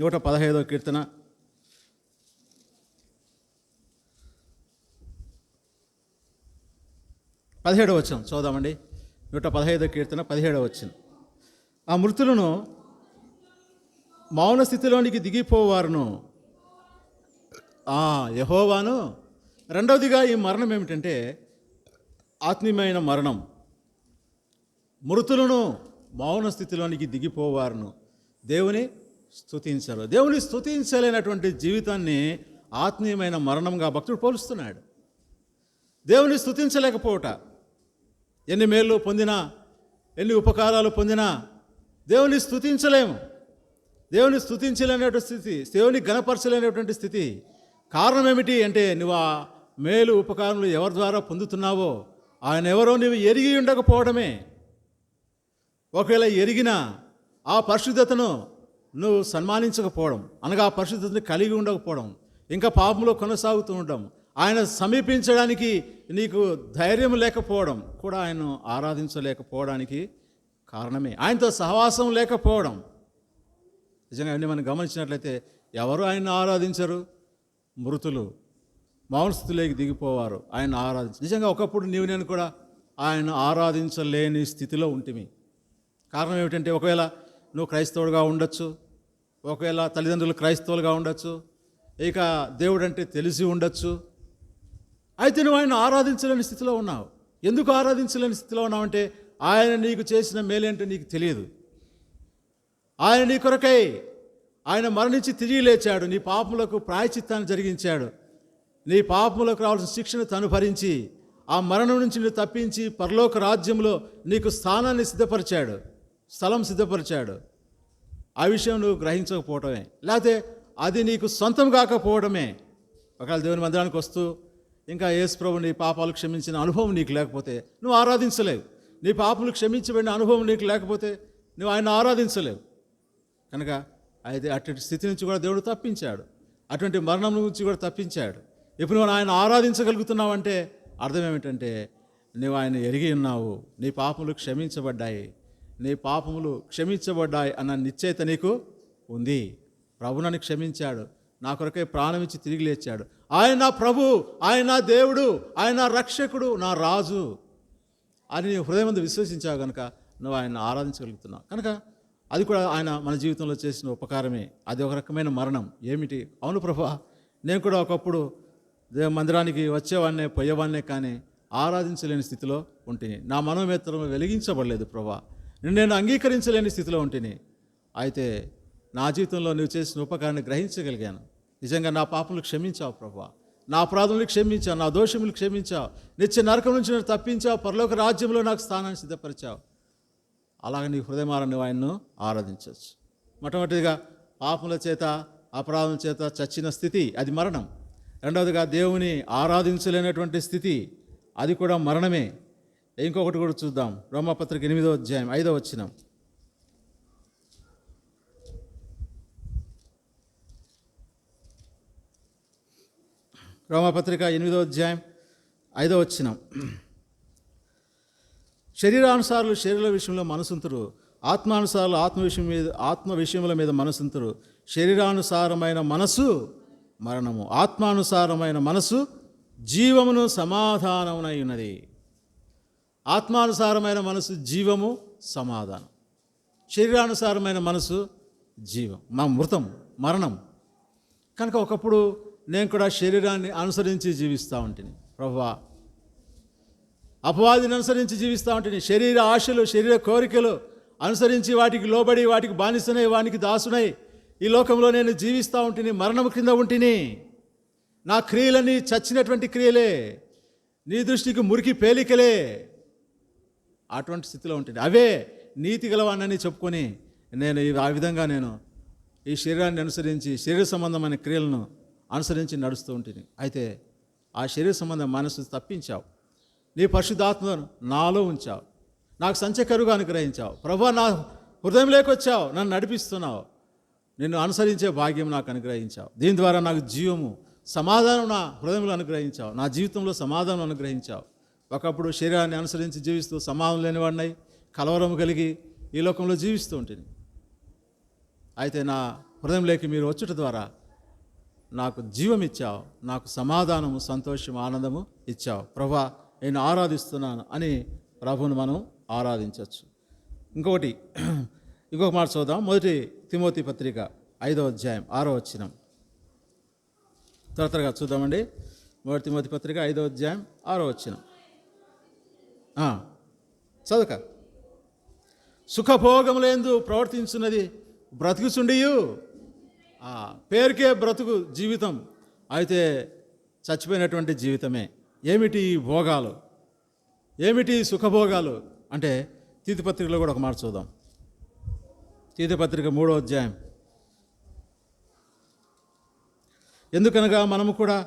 115వ కీర్తన 17వ వచనం చదువుదామండి. 115వ కీర్తన 17వ వచనం. ఆ మృతులను మౌన స్థితిలోనికి దిగిపోవారును యెహోవాను. రెండవదిగా ఈ మరణం ఏమిటంటే ఆత్మీయమైన మరణం. మృతులను మౌన స్థితిలోనికి దిగిపోవారును దేవుని స్తుతించరు. దేవుని స్తుతించలేనటువంటి జీవితాన్ని ఆత్మీయమైన మరణంగా భక్తుడు పోలుస్తున్నాడు. దేవుని స్తుతించలేకపోవట, ఎన్ని మేళ్ళు పొందినా, ఎన్ని ఉపకారాలు పొందినా దేవుని స్తుతించలేము. దేవుని స్తుతించలేనటువంటి స్థితి, దేవుని గణపరచలేనటువంటి స్థితి. కారణం ఏమిటి అంటే నువ్వు ఆ మేలు ఉపకారములు ఎవరి ద్వారా పొందుతున్నావో ఆయన ఎవరో నువ్వు ఎరిగి ఉండకపోవడమే. ఒకవేళ ఎరిగినా ఆ పరిశుద్ధతను నువ్వు సన్మానించకపోవడం, అనగా ఆ పరిశుద్ధతను కలిగి ఉండకపోవడం, ఇంకా పాపంలో కొనసాగుతూ ఉండడం, ఆయన సమీపించడానికి నీకు ధైర్యం లేకపోవడం కూడా ఆయన్ను ఆరాధించలేకపోవడానికి కారణమే. ఆయనతో సహవాసం లేకపోవడం. నిజంగా అన్నీ మనం గమనించినట్లయితే ఎవరు ఆయన్ని ఆరాధించరు? మృతులు మౌన స్థితిలోకి దిగిపోవారు ఆయన ఆరాధించ. నిజంగా ఒకప్పుడు నీవు నేను కూడా ఆయన ఆరాధించలేని స్థితిలో ఉంటిమి. కారణం ఏమిటంటే ఒకవేళ నువ్వు క్రైస్తవుడుగా ఉండొచ్చు, ఒకవేళ తల్లిదండ్రులు క్రైస్తవులుగా ఉండొచ్చు, ఇక దేవుడు అంటే తెలిసి ఉండొచ్చు. అయితే నువ్వు ఆయన ఆరాధించలేని స్థితిలో ఉన్నావు. ఎందుకు ఆరాధించలేని స్థితిలో ఉన్నావంటే ఆయన నీకు చేసిన మేలేంటో నీకు తెలియదు. ఆయన నీ కొరకై ఆయన మరణించి తిరిగి లేచాడు. నీ పాపములకు ప్రాయశ్చిత్తాన్ని జరిగించాడు. నీ పాపములకు రావాల్సిన శిక్షను తను భరించి ఆ మరణం నుంచి నువ్వు తప్పించి పరలోక రాజ్యంలో నీకు స్థానాన్ని సిద్ధపరిచాడు. స్థలం సిద్ధపరిచాడు. ఆ విషయం నువ్వు గ్రహించకపోవడమే, లేకపోతే అది నీకు సొంతం కాకపోవడమే. ఒకవేళ దేవుని మందిరానికి వస్తూ ఇంకా యేసు ప్రభు నీ పాపాలు క్షమించిన అనుభవం నీకు లేకపోతే నువ్వు ఆరాధించలేవు. నీ పాపలు క్షమించబడిన అనుభవం నీకు లేకపోతే నువ్వు ఆయన ఆరాధించలేవు. కనుక అయితే అటువంటి స్థితి నుంచి కూడా దేవుడు తప్పించాడు, అటువంటి మరణం నుంచి కూడా తప్పించాడు. ఇప్పుడు నువ్వు ఆయన ఆరాధించగలుగుతున్నావంటే అర్థం ఏమిటంటే నువ్వు ఆయన ఎరిగి ఉన్నావు, నీ పాపములు క్షమించబడ్డాయి, నీ పాపములు క్షమించబడ్డాయి అన్న నిశ్చయిత నీకు ఉంది. ప్రభు నన్ను క్షమించాడు, నా కొరకే ప్రాణం ఇచ్చి తిరిగి లేచాడు, ఆయన నా ప్రభు, ఆయన నా దేవుడు, ఆయన నా రక్షకుడు, నా రాజు అని నీ హృదయం ముందు విశ్వసించావు కనుక నువ్వు ఆయన ఆరాధించగలుగుతున్నావు. కనుక అది కూడా ఆయన మన జీవితంలో చేసిన ఉపకారమే. అది ఒక రకమైన మరణం. ఏమిటి? అవును ప్రభా, నేను కూడా ఒకప్పుడు మందిరానికి వచ్చేవాడినే పోయేవాడినే కానీ ఆరాధించలేని స్థితిలో ఉంటిని. నా మనోమేత్రం వెలిగించబడలేదు ప్రభా, నేను అంగీకరించలేని స్థితిలో ఉంటిని. అయితే నా జీవితంలో నువ్వు చేసిన ఉపకారాన్ని గ్రహించగలిగాను. నిజంగా నా పాపములు క్షమించావు ప్రభా, నా అపరాధములు క్షమించావు, నా దోషములు క్షమించావు, నిత్య నరకం నుంచి నన్ను తప్పించావు, పరలోక రాజ్యంలో నాకు స్థానాన్ని సిద్ధపరిచావు. అలాగే నీ హృదయమారా నువ్వు ఆయన్ను ఆరాధించవచ్చు. మొట్టమొదటిగా పాపముల చేత అపరాధం చేత చచ్చిన స్థితి అది మరణం. రెండవదిగా దేవుని ఆరాధించలేనటువంటి స్థితి అది కూడా మరణమే. ఇంకొకటి కూడా చూద్దాం. రోమాపత్రిక 8వ అధ్యాయం 5వ వచనం. రోమాపత్రిక 8వ అధ్యాయం 5వ వచనం. శరీరానుసారులు శరీర విషయంలో మనసుంతురు, ఆత్మానుసారులు ఆత్మ విషయముల మీద మనసుంతురు. శరీరానుసారమైన మనసు మరణము, ఆత్మానుసారమైన మనసు జీవమును సమాధానమునై ఉన్నది. ఆత్మానుసారమైన మనసు జీవము, సమాధానం. శరీరానుసారమైన మనసు జీవం, మా మృతం, మరణం. కనుక ఒకప్పుడు నేను కూడా శరీరాన్ని అనుసరించి జీవిస్తూ ఉంటుంది ప్రభువా, అపవాదిని అనుసరించి జీవిస్తూ ఉంటుంది. శరీర ఆశలు, శరీర కోరికలు అనుసరించి వాటికి లోబడి వాటికి బానిసనై వానికి దాసునై ఈ లోకంలో నేను జీవిస్తూ ఉంటుంది, మరణం క్రింద ఉంటుంది. నా క్రియలన్నీ చచ్చినటువంటి క్రియలే, నీ దృష్టికి మురికి పేలికలే. అటువంటి స్థితిలో ఉంటుంది. అవే నీతి గలవాణ్ణని చెప్పుకొని నేను ఆ విధంగా నేను ఈ శరీరాన్ని అనుసరించి శరీర సంబంధమైన క్రియలను అనుసరించి నడుస్తూ ఉంటుంది. అయితే ఆ శరీర సంబంధం మనసు తప్పించావు, నీ పరిశుద్ధాత్మను నాలో ఉంచావు, నాకు సంచకరుగా అనుగ్రహించావు ప్రభువా, నా హృదయంలోకి వచ్చావు, నన్ను నడిపిస్తున్నావు, నిన్ను అనుసరించే భాగ్యం నాకు అనుగ్రహించావు. దీని ద్వారా నాకు జీవము, సమాధానం నా హృదయంలో అనుగ్రహించావు, నా జీవితంలో సమాధానం అనుగ్రహించావు. ఒకప్పుడు శరీరాన్ని అనుసరించి జీవిస్తూ సమాధానం లేనివాడినై కలవరం కలిగి ఈ లోకంలో జీవిస్తూ ఉంటుంది. అయితే నా హృదయంలోకి మీరు వచ్చుట ద్వారా నాకు జీవం ఇచ్చావు, నాకు సమాధానము, సంతోషము, ఆనందము ఇచ్చావు. ప్రభువా నేను ఆరాధిస్తున్నాను అని ప్రభువును మనం ఆరాధించవచ్చు. ఇంకొక మాట చూద్దాం. 1 తిమోతి పత్రిక 5వ అధ్యాయం 6వ వచనం. త్వరగా చూద్దామండి. 1 తిమోతి పత్రిక 5వ అధ్యాయం 6వ వచనం. చదువుక. సుఖభోగములందు ప్రవర్తించున్నది బ్రతుకుచుండియు, పేరుకే బ్రతుకు జీవితం, అయితే చచ్చిపోయినటువంటి జీవితమే. ఏమిటి ఈ భోగాలు, ఏమిటి సుఖభోగాలు అంటే తీతు పత్రికలో కూడా ఒక మాట చూద్దాం. తీతు పత్రిక 3వ అధ్యాయం. ఎందుకనగా మనము కూడా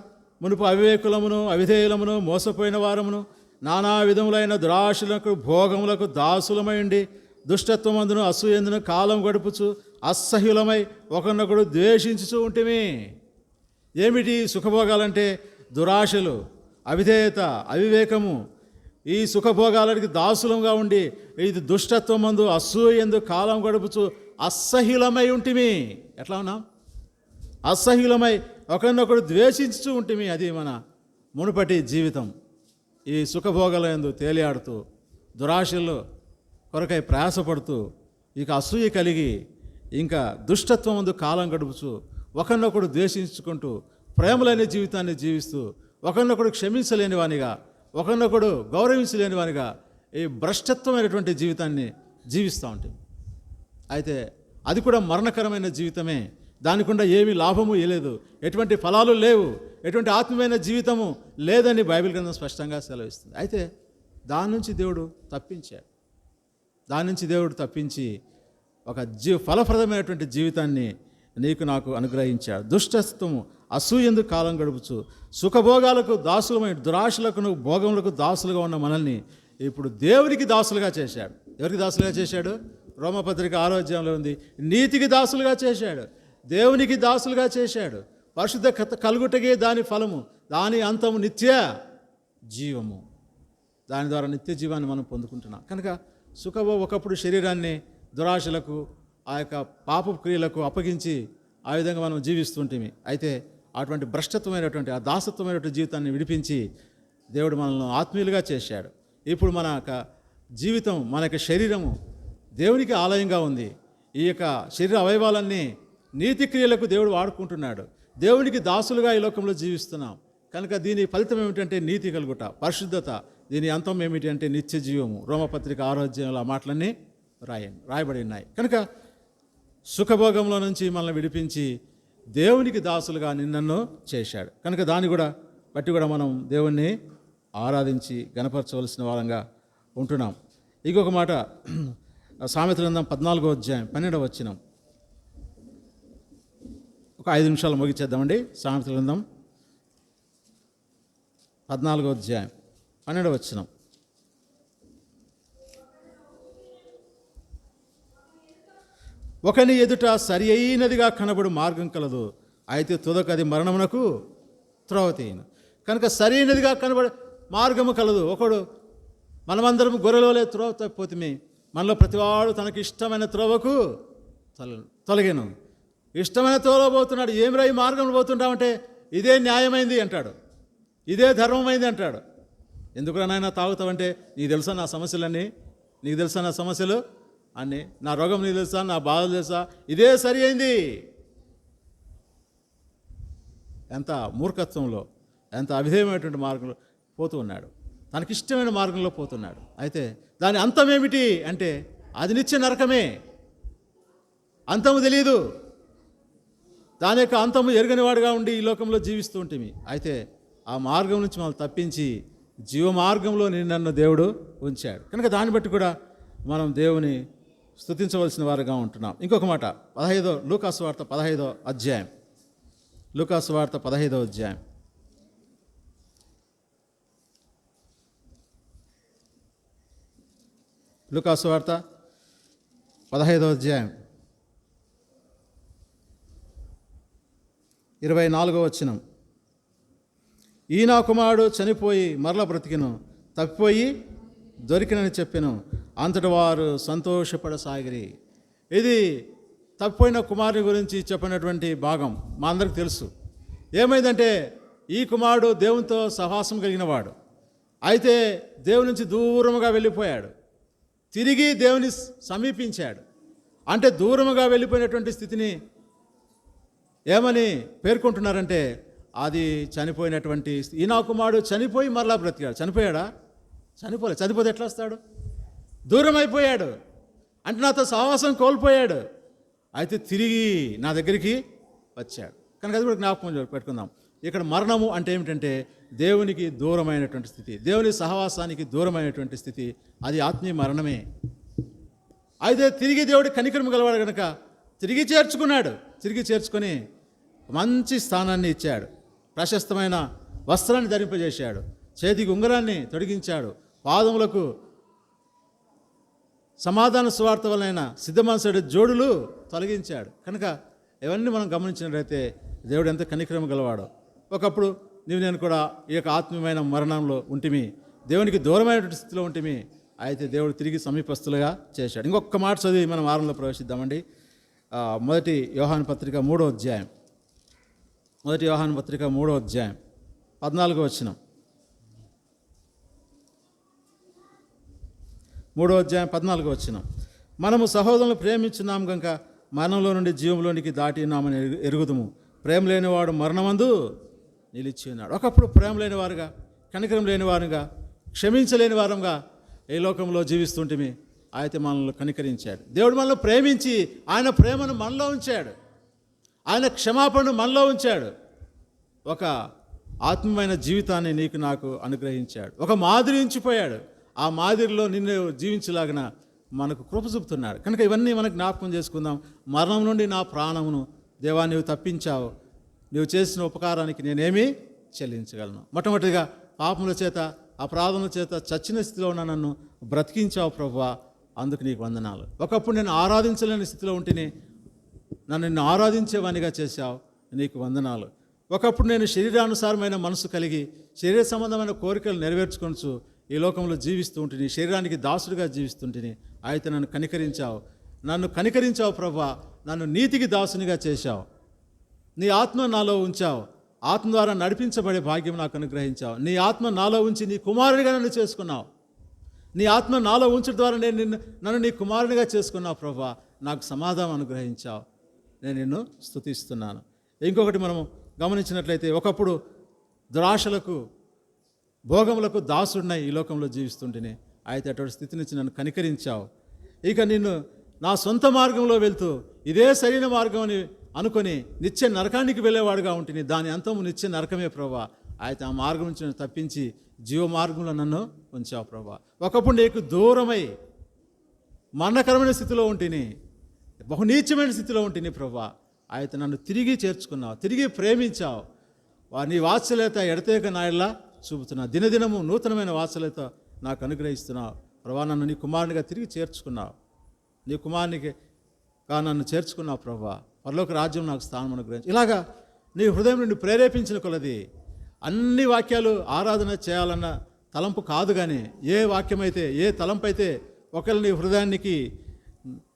మునుపు అవివేకులమును అవిధేయులమును మోసపోయిన వారమును నానా విధములైన దురాశులకు భోగములకు దాసులమై ఉండి దుష్టత్వమందును అసూయందును కాలం గడుపుచు అసహ్యులమై ఒకరినొకడు ద్వేషించుచూ ఉంటిమి. ఏమిటి సుఖభోగాలంటే దురాశలు, అవిధేయత, అవివేకము. ఈ సుఖభోగాలకి దాసులంగా ఉండి ఇది దుష్టత్వమందు అసూయందు కాలం గడుపుచు అసహ్యులమై ఉంటిమి. ఎట్లా ఉన్నాం? అసహ్యులమై ఒకరినొకడు ద్వేషించుతూ ఉంటిమి. అది మన మునుపటి జీవితం. ఈ సుఖభోగాలందు తేలియాడుతూ దురాశల్లో కొరకై ప్రయాసపడుతూ ఇక అసూయ కలిగి ఇంకా దుష్టత్వం ముందు కాలం గడుపుచు ఒకరినొకడు ద్వేషించుకుంటూ ప్రేమలైన జీవితాన్ని జీవిస్తూ ఒకరినొకడు క్షమించలేని వానిగా, ఒకరినొకడు గౌరవించలేని వానిగా ఈ భ్రష్టత్వమైనటువంటి జీవితాన్ని జీవిస్తూ ఉంటాం. అయితే అది కూడా మరణకరమైన జీవితమే. దానికుండా ఏమీ లాభము లేదు, ఎటువంటి ఫలాలు లేవు, ఎటువంటి ఆత్మీయమైన జీవితము లేదని బైబిల్ గ్రంథం స్పష్టంగా సెలవిస్తుంది. అయితే దాని నుంచి దేవుడు తప్పించాడు. దాని నుంచి దేవుడు తప్పించి ఒక ఫలప్రదమైనటువంటి జీవితాన్ని నీకు నాకు అనుగ్రహించాడు. దుష్టత్వము అసూయందు కాలం గడుపుచు సుఖభోగాలకు దాసులమైన దురాశలకు భోగములకు దాసులుగా ఉన్న మనల్ని ఇప్పుడు దేవునికి దాసులుగా చేశాడు. ఎవరికి దాసులుగా చేశాడు? రోమపత్రిక 6వ అధ్యాయంలో ఉంది. నీతికి దాసులుగా చేశాడు, దేవునికి దాసులుగా చేశాడు. పరిశుద్ధ కలుగుటకే దాని ఫలము, దాని అంతము నిత్య జీవము. దాని ద్వారా నిత్య జీవాన్ని మనం పొందుకుంటున్నాం. కనుక ఒకప్పుడు శరీరాన్ని దురాశలకు ఆ యొక్క పాపపు క్రియలకు అప్పగించి ఆ విధంగా మనం జీవిస్తుంటేమి. అయితే అటువంటి భ్రష్టత్వమైనటువంటి ఆ దాసత్వమైనటువంటి జీవితాన్ని విడిపించి దేవుడు మనల్ని ఆత్మీయులుగా చేశాడు. ఇప్పుడు మన యొక్క జీవితం, మన యొక్క శరీరము దేవునికి ఆలయంగా ఉంది. ఈ యొక్క శరీర అవయవాలన్నీ నీతి క్రియలకు దేవుడు వాడుకుంటున్నాడు. దేవునికి దాసులుగా ఈ లోకంలో జీవిస్తున్నాం. కనుక దీని ఫలితం ఏమిటంటే నీతి కలుగుట, పరిశుద్ధత. దీని అంతం ఏమిటి అంటే నిత్య జీవము. రోమపత్రిక 6వ అధ్యాయంలో ఆ మాటలన్నీ రాయబడి ఉన్నాయి. కనుక సుఖభోగంలో నుంచి మనల్ని విడిపించి దేవునికి దాసులుగా నిన్నను చేశాడు. కనుక దాన్ని కూడా బట్టి కూడా మనం దేవుణ్ణి ఆరాధించి గణపరచవలసిన వారంగా ఉంటున్నాం. ఇంకొక మాట, సామెతల గ్రంథం 14వ అధ్యాయం 12వ వచనం. ఒక 5 నిమిషాలు ముగిచేద్దామండి. సామెతల గ్రంథం 14వ అధ్యాయం 12వ వచనం. ఒకని ఎదుట సరి అయినదిగా కనబడు మార్గం కలదు, అయితే తుదకది మరణమునకు త్రోవ తీయను. కనుక సరి అయినదిగా కనబడే మార్గము కలదు. ఒకడు మనమందరం గొర్రెలోలే త్రోవ తప్పిపోతే మనలో ప్రతివాడు తనకి ఇష్టమైన త్రోవకు తొలగను. ఇష్టమైన త్రోవలో పోతున్నాడు. ఏమిరా ఈ మార్గంలో పోతుంటామంటే ఇదే న్యాయమైంది అంటాడు, ఇదే ధర్మమైంది అంటాడు. ఎందుకు నాయన తాగుతావంటే నీకు తెలుసా నా సమస్యలన్నీ, నీకు తెలుసా నా సమస్యలు అన్నీ, నా రోగం నీకు తెలుసా, నా బాధలు తెలుసా, ఇదే సరి అయింది. ఎంత మూర్ఖత్వంలో, ఎంత అవిధేయమైనటువంటి మార్గంలో పోతూ ఉన్నాడు. తనకిష్టమైన మార్గంలో పోతున్నాడు. అయితే దాని అంతం ఏమిటి అంటే అది నిత్య నరకమే. అంతము తెలియదు. దాని యొక్క అంతము ఎరగనివాడుగా ఉండి ఈ లోకంలో జీవిస్తూ ఉంటుంది. అయితే ఆ మార్గం నుంచి మనం తప్పించి జీవ మార్గంలో నన్ను దేవుడు ఉంచాడు. కనుక దాన్ని బట్టి కూడా మనం దేవుని స్తుతించవలసిన వారుగా ఉంటున్నాం. ఇంకొక మాట, లూకాసు వార్త 15వ అధ్యాయం. లూకాసు వార్త 15వ అధ్యాయం. లూకాసు వార్త 15వ అధ్యాయం 24వ వచనం. ఈయన కుమారుడు చనిపోయి మరల బ్రతికిను, తప్పిపోయి దొరికినని చెప్పాను. అంతటి వారు సంతోషపడసాగిరి. ఇది తప్పిపోయిన కుమారుని గురించి చెప్పినటువంటి భాగం మా అందరికి తెలుసు. ఏమైందంటే ఈ కుమారుడు దేవునితో సహవాసం కలిగిన వాడు. అయితే దేవుని నుంచి దూరముగా వెళ్ళిపోయాడు. తిరిగి దేవుని సమీపించాడు. అంటే దూరముగా వెళ్ళిపోయినటువంటి స్థితిని ఏమని పేర్కొంటున్నారంటే అది చనిపోయినటువంటి. ఈయన కుమారుడు చనిపోయి మరలా బ్రతికాడు. చనిపోయాడా? చనిపోలేదు. చనిపోతే ఎట్లా వస్తాడు? దూరం అయిపోయాడు అంటే నాతో సహవాసం కోల్పోయాడు. అయితే తిరిగి నా దగ్గరికి వచ్చాడు. కనుక అది కూడా జ్ఞాపకం పెట్టుకుందాం. ఇక్కడ మరణము అంటే ఏమిటంటే దేవునికి దూరమైనటువంటి స్థితి, దేవుని సహవాసానికి దూరమైనటువంటి స్థితి. అది ఆత్మీయ మరణమే. అయితే తిరిగి దేవుడి కనికరం గలవాడు కనుక తిరిగి చేర్చుకున్నాడు. తిరిగి చేర్చుకొని మంచి స్థానాన్ని ఇచ్చాడు. ప్రశస్తమైన వస్త్రాన్ని ధరింపజేశాడు. చేతికి ఉంగరాన్ని తొడిగించాడు. పాదములకు సమాధాన సువార్త వలన సిద్ధమనసుడి జోడులు తొలగించాడు. కనుక ఇవన్నీ మనం గమనించినట్లయితే దేవుడు ఎంత కనికరం గలవాడో. ఒకప్పుడు నేను కూడా ఈ యొక్క ఆత్మీయమైన మరణంలో ఉంటిమి, దేవునికి దూరమైనటువంటి స్థితిలో ఉంటిమి. అయితే దేవుడు తిరిగి సమీపస్తులుగా చేశాడు. ఇంకొక మాట చదివి మనం వారంలో ప్రవేశిద్దామండి. మొదటి యోహాను పత్రిక 3వ అధ్యాయం. మొదటి యోహాను పత్రిక 3వ అధ్యాయం 14వ వచనం. 3వ అధ్యాయం 14వ వచనం. మనము సహోదరులను ప్రేమించున్నాం కనుక మరణంలో నుండి జీవంలోనికి దాటి ఉన్నామని ఎరుగుదుము. ప్రేమ లేనివాడు మరణమందు నిలిచి ఉన్నాడు. ఒకప్పుడు ప్రేమ లేనివారుగా, కనికరం లేనివారుగా, క్షమించలేని వారంగా ఈ లోకంలో జీవిస్తుంటిమి. అయితే మనల్ని కనికరించాడు. దేవుడు మనల్ని ప్రేమించి ఆయన ప్రేమను మనలో ఉంచాడు. ఆయన క్షమాపణను మనలో ఉంచాడు. ఒక ఆత్మీయమైన జీవితాన్ని నీకు నాకు అనుగ్రహించాడు. ఒక మాదిరి ఉంచిపోయాడు. ఆ మాదిరిలో నిన్ను జీవించలాగిన మనకు కృప చూపుతున్నాడు. కనుక ఇవన్నీ మనకు జ్ఞాపకం చేసుకుందాం. మరణం నుండి నా ప్రాణమును దేవా నీవు తప్పించావు, నీవు చేసిన ఉపకారానికి నేనేమీ చెల్లించగలను. మొట్టమొదటిగా పాపముల చేత అపరాధముల చేత చచ్చిన స్థితిలో ఉన్న నన్ను బ్రతికించావు ప్రభువా, అందుకు నీకు వందనాలు. ఒకప్పుడు నేను ఆరాధించలేని స్థితిలో ఉంటేనే నన్ను నిన్ను ఆరాధించేవానిగా చేశావు, నీకు వందనాలు. ఒకప్పుడు నేను శరీరానుసారమైన మనసు కలిగి శరీర సంబంధమైన కోరికలు నెరవేర్చుకొనచ్చు ఈ లోకంలో జీవిస్తూ ఉంటుంది, శరీరానికి దాసుడిగా జీవిస్తుంటిని. అయితే నన్ను కనికరించావు ప్రభువా, నన్ను నీతికి దాసునిగా చేశావు. నీ ఆత్మ నాలో ఉంచావు, ఆత్మ ద్వారా నడిపించబడే భాగ్యం నాకు అనుగ్రహించావు. నీ ఆత్మ నాలో ఉంచి నీ కుమారుడిగా నన్ను చేసుకున్నావు. నీ ఆత్మ నాలో ఉంచడం ద్వారా నన్ను నీ కుమారునిగా చేసుకున్నావు ప్రభువా, నాకు సమాధానం అనుగ్రహించావు. నేను నిన్ను స్తుతిస్తున్నాను. ఇంకొకటి మనం గమనించినట్లయితే ఒకప్పుడు దురాశలకు భోగములకు దాసుడినై ఈ లోకంలో జీవిస్తుంటేనే, అయితే అటువంటి స్థితి నుంచి నన్ను కనికరించావు. ఇక నిన్ను నా సొంత మార్గంలో వెళ్తూ ఇదే సరైన మార్గం అని అనుకొని నిత్య నరకానికి వెళ్ళేవాడుగా ఉంటుంది, దాని అంతము నిత్య నరకమే ప్రభా. అయితే ఆ మార్గం నుంచి నన్ను తప్పించి జీవ మార్గంలో నన్ను ఉంచావు ప్రభా. ఒకప్పుడు నీకు దూరమై మరణకరమైన స్థితిలో ఉంటిని, బహునీచమైన స్థితిలో ఉంటిని ప్రభా. అయితే నన్ను తిరిగి చేర్చుకున్నావు, తిరిగి ప్రేమించావు. నీ వాత్సల్యత ఎడతేక నాయల్లా చూపుతున్నావు. దినదినము నూతనమైన వాత్సల్యత నాకు అనుగ్రహిస్తున్నావు ప్రభా. నన్ను నీ కుమారునిగా తిరిగి చేర్చుకున్నావు, నీ కుమారునికి నన్ను చేర్చుకున్నావు ప్రభా. పరలోక రాజ్యం నాకు స్థానం అనుగ్రహించు. ఇలాగా నీ హృదయం నుండి ప్రేరేపించిన కొలది అన్ని వాక్యాలు ఆరాధన చేయాలన్న తలంపు కాదు, కానీ ఏ వాక్యమైతే ఏ తలంపు అయితే ఒకవేళ నీ హృదయానికి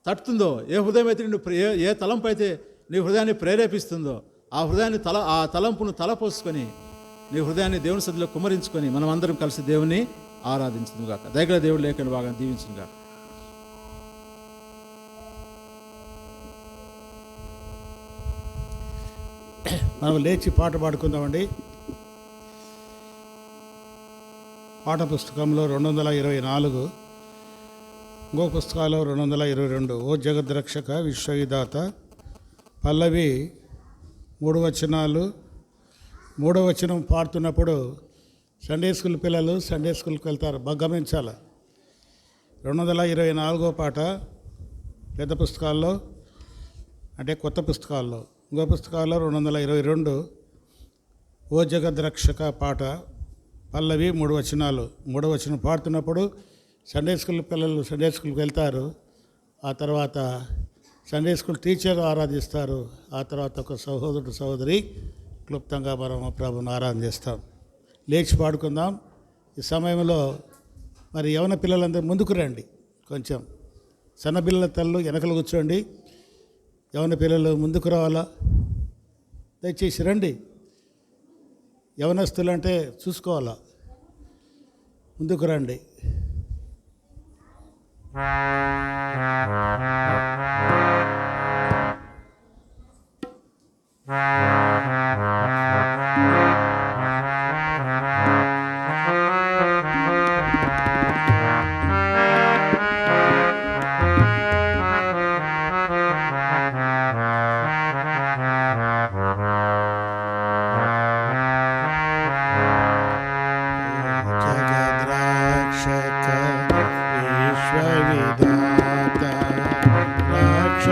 తట్టుతుందో, ఏ హృదయం అయితే ఏ తలంపు అయితే నీ హృదయాన్ని ప్రేరేపిస్తుందో ఆ తలంపును తలపోసుకొని నీ హృదయాన్ని దేవుని సన్నిధిలో కుమ్మరించుకొని మనం అందరం కలిసి దేవుని ఆరాధించును గాక. దయగల దేవుడు లేఖను బాగా దీవించును గాక. మనం లేచి పాట పాడుకుందామండి. పాట పుస్తకంలో 224, ఇంకో పుస్తకాలు 222. ఓ జగద్రక్షక విశ్వవిధాత, పల్లవి 3 వచనాలు. 3వ వచనం పాడుతున్నప్పుడు సండే స్కూల్ పిల్లలు సండే స్కూల్కి వెళ్తారు, బాగా గమనించాలి. 224వ పాట పెద్ద పుస్తకాల్లో, అంటే కొత్త పుస్తకాల్లో. ఇంకో పుస్తకాల్లో 222 ఓ జగద్రక్షక పాట, పల్లవి 3 వచనాలు. 3వ వచనం పాడుతున్నప్పుడు సండే స్కూల్ పిల్లలు సండే స్కూల్కి వెళ్తారు, ఆ తర్వాత సండే స్కూల్ టీచర్ ఆరాధిస్తారు, ఆ తర్వాత ఒక సహోదరుడు సహోదరి క్లుప్తంగా మనం ప్రభుని ఆరాధిస్తాం. లేచి పాడుకుందాం. ఈ సమయంలో మరి యవన పిల్లలందరూ ముందుకు రండి, కొంచెం సన్న పిల్లల తల్లు వెనకలు కూర్చోండి, యవన పిల్లలు ముందుకు రావాలా, దయచేసి రండి. యవనస్తులు అంటే చూసుకోవాలా, ముందుకు రండి. జగద్రక్షక విశ్వవిధాత రక్ష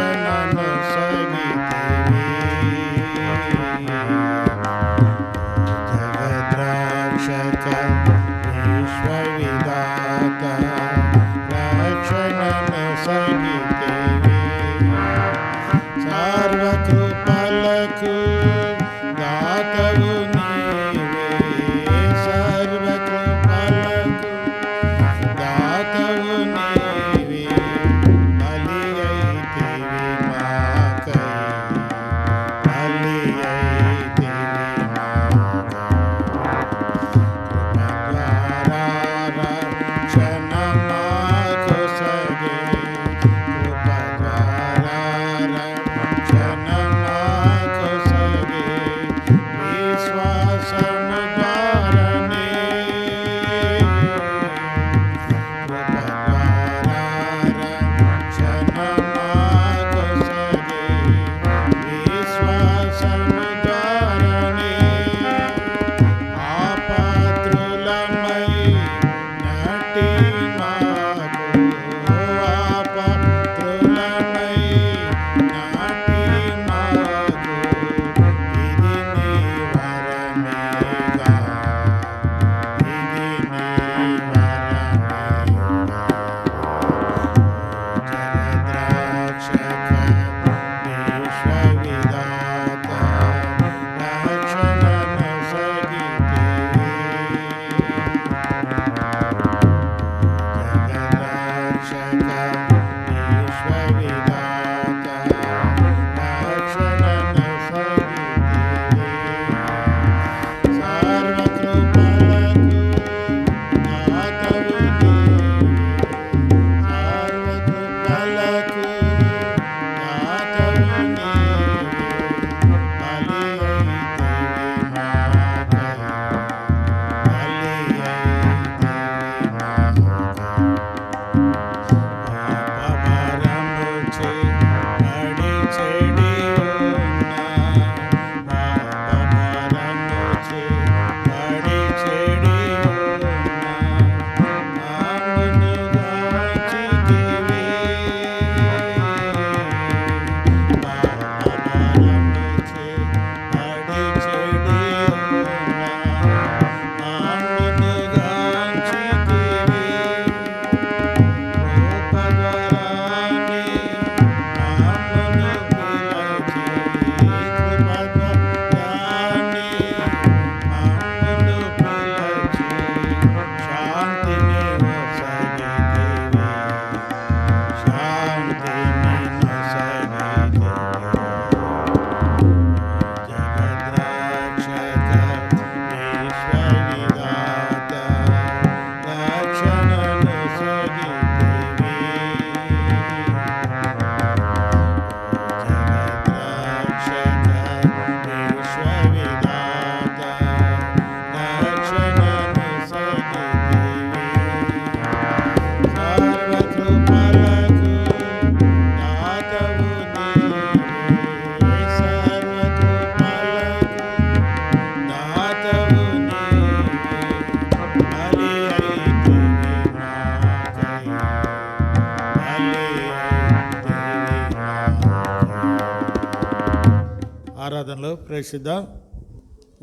ఆరాధనలో ప్రవేశిద్దాం.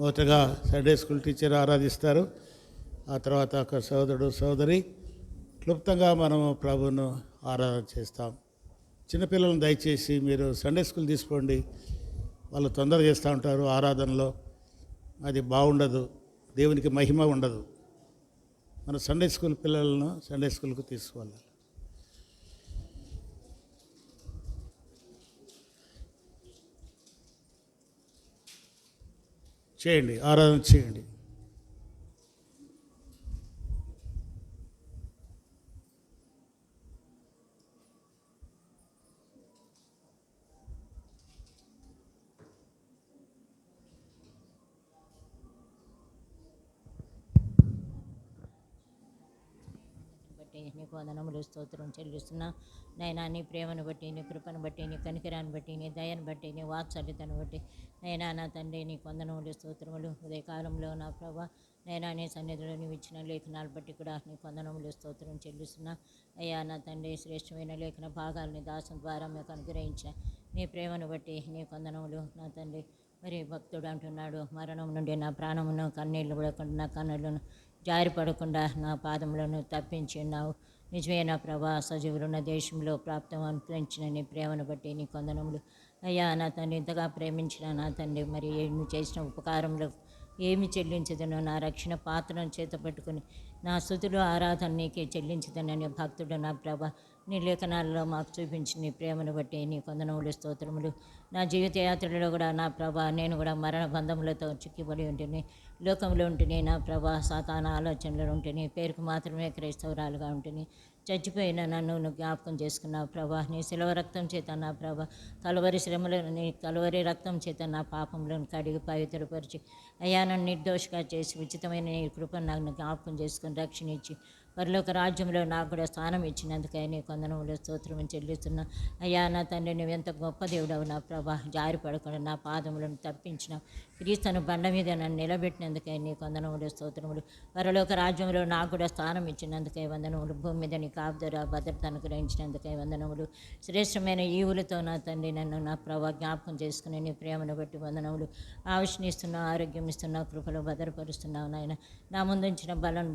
మొదటగా సండే స్కూల్ టీచర్ ఆరాధిస్తారు. ఆ తర్వాత ఒక సోదరుడు సోదరి క్లుప్తంగా మనము ప్రభువును ఆరాధన చేస్తాం. చిన్నపిల్లలను దయచేసి మీరు సండే స్కూల్ తీసుకోండి. వాళ్ళు తొందర చేస్తూ ఉంటారు ఆరాధనలో, అది బాగుండదు, దేవునికి మహిమ ఉండదు. మన సండే స్కూల్ పిల్లలను సండే స్కూల్కు తీసుకోవాలి. చేయండి, ఆరాధన చేయండి. బట్టి నీకు వందనములు స్తోత్రం చెల్లిస్తున్నా. నైనా నీ ప్రేమను బట్టి, నీ కృపను బట్టి, నీ కనికరాన్ని బట్టి, నీ దయను బట్టి, నీ వాత్సల్యతను బట్టి నైనా నా తండ్రి నీకు వందనములు స్తోత్రములు. ఉదయకాలంలో నా ప్రభా నైనా నీ సన్నిధిలో నీవు ఇచ్చిన లేఖనాలు బట్టి కూడా నీకు వందనములు స్తోత్రం చెల్లిస్తున్నా. అయ్యా నా తండ్రి శ్రేష్టమైన లేఖన భాగాలని దాసం ద్వారా మీకు అనుగ్రహించిన నీ ప్రేమను బట్టి నీకు వందనములు నా తండ్రి. మరి భక్తుడు అంటున్నాడు, మరణం నుండి నా ప్రాణమును కన్నీళ్లు పడకుండా నా కన్నులను జారిపడకుండా నా పాదములను తప్పించి ఉన్నావు. నిజమే నా ప్రభా, సజీవులున్న దేశంలో ప్రాప్తం అనుగ్రహించిన నీ ప్రేమను బట్టి నీ కొందనములు. అయ్యా నా తండ్రి, ఇంతగా ప్రేమించిన నా తండ్రి, మరి నువ్వు చేసిన ఉపకారంలో ఏమి చెల్లించదనో నా రక్షణ పాత్రను చేత పట్టుకుని నా స్తుతులు ఆరాధన నీకే చెల్లించదనని భక్తుడు నా ప్రభ నీ లేఖనాలలో మాకు చూపించిన నీ ప్రేమను బట్టి నీ కొందనములు స్తోత్రములు. నా జీవిత యాత్రలో కూడా నా ప్రభ నేను కూడా మరణ బంధములతో చిక్కిబడి ఉంటుంది, లోకంలో ఉంటుంది నా ప్రభ, సాతాన ఆలోచనలు ఉంటుంది, పేరుకు మాత్రమే క్రైస్తవురాలుగా ఉంటుంది. చచ్చిపోయిన నన్ను నువ్వు జ్ఞాపకం చేసుకున్నావు ప్రభా. నీ శిలవ రక్తం చేత నా ప్రభ, కలువరి శ్రమలను నీ కలువరి రక్తం చేత నా పాపములను కడిగి పవిత్రపరిచి అయ్యా నన్ను నిర్దోషిగా చేసి ఉచితమైన నీ కృపను నాకు జ్ఞాపకం చేసుకుని రక్షణ ఇచ్చి పరలోక రాజ్యంలో నాకు కూడా స్థానం ఇచ్చినందుకై నీ కొందనములు స్తోత్రం చెల్లిస్తున్నా. అయ్యా నా తండ్రి, నువ్వు ఎంత గొప్ప దేవుడవు నా ప్రభా. జారి పడకుండా నా పాదములను తప్పించిన క్రీస్తును బండ మీద నన్ను నిలబెట్టినందుకై నీ కొందనములు స్తోత్రములు. పరలోక రాజ్యంలో నాకు కూడా స్థానం ఇచ్చినందుకై వందనములు. భూమి మీద నీ కాపుదల భద్రత అనుగ్రహించినందుకై వందనములు. శ్రేష్టమైన ఈవులతో నా తండ్రి నన్ను నా ప్రభా జ్ఞాపకం చేసుకుని నీ ప్రేమను బట్టి వందనములు. ఆవిష్నిస్తున్నావు, ఆరోగ్యం ఇస్తున్నావు, కృపలో భద్రపరుస్తున్నావు నాయన. నా ముందుంచిన బలను బట్టి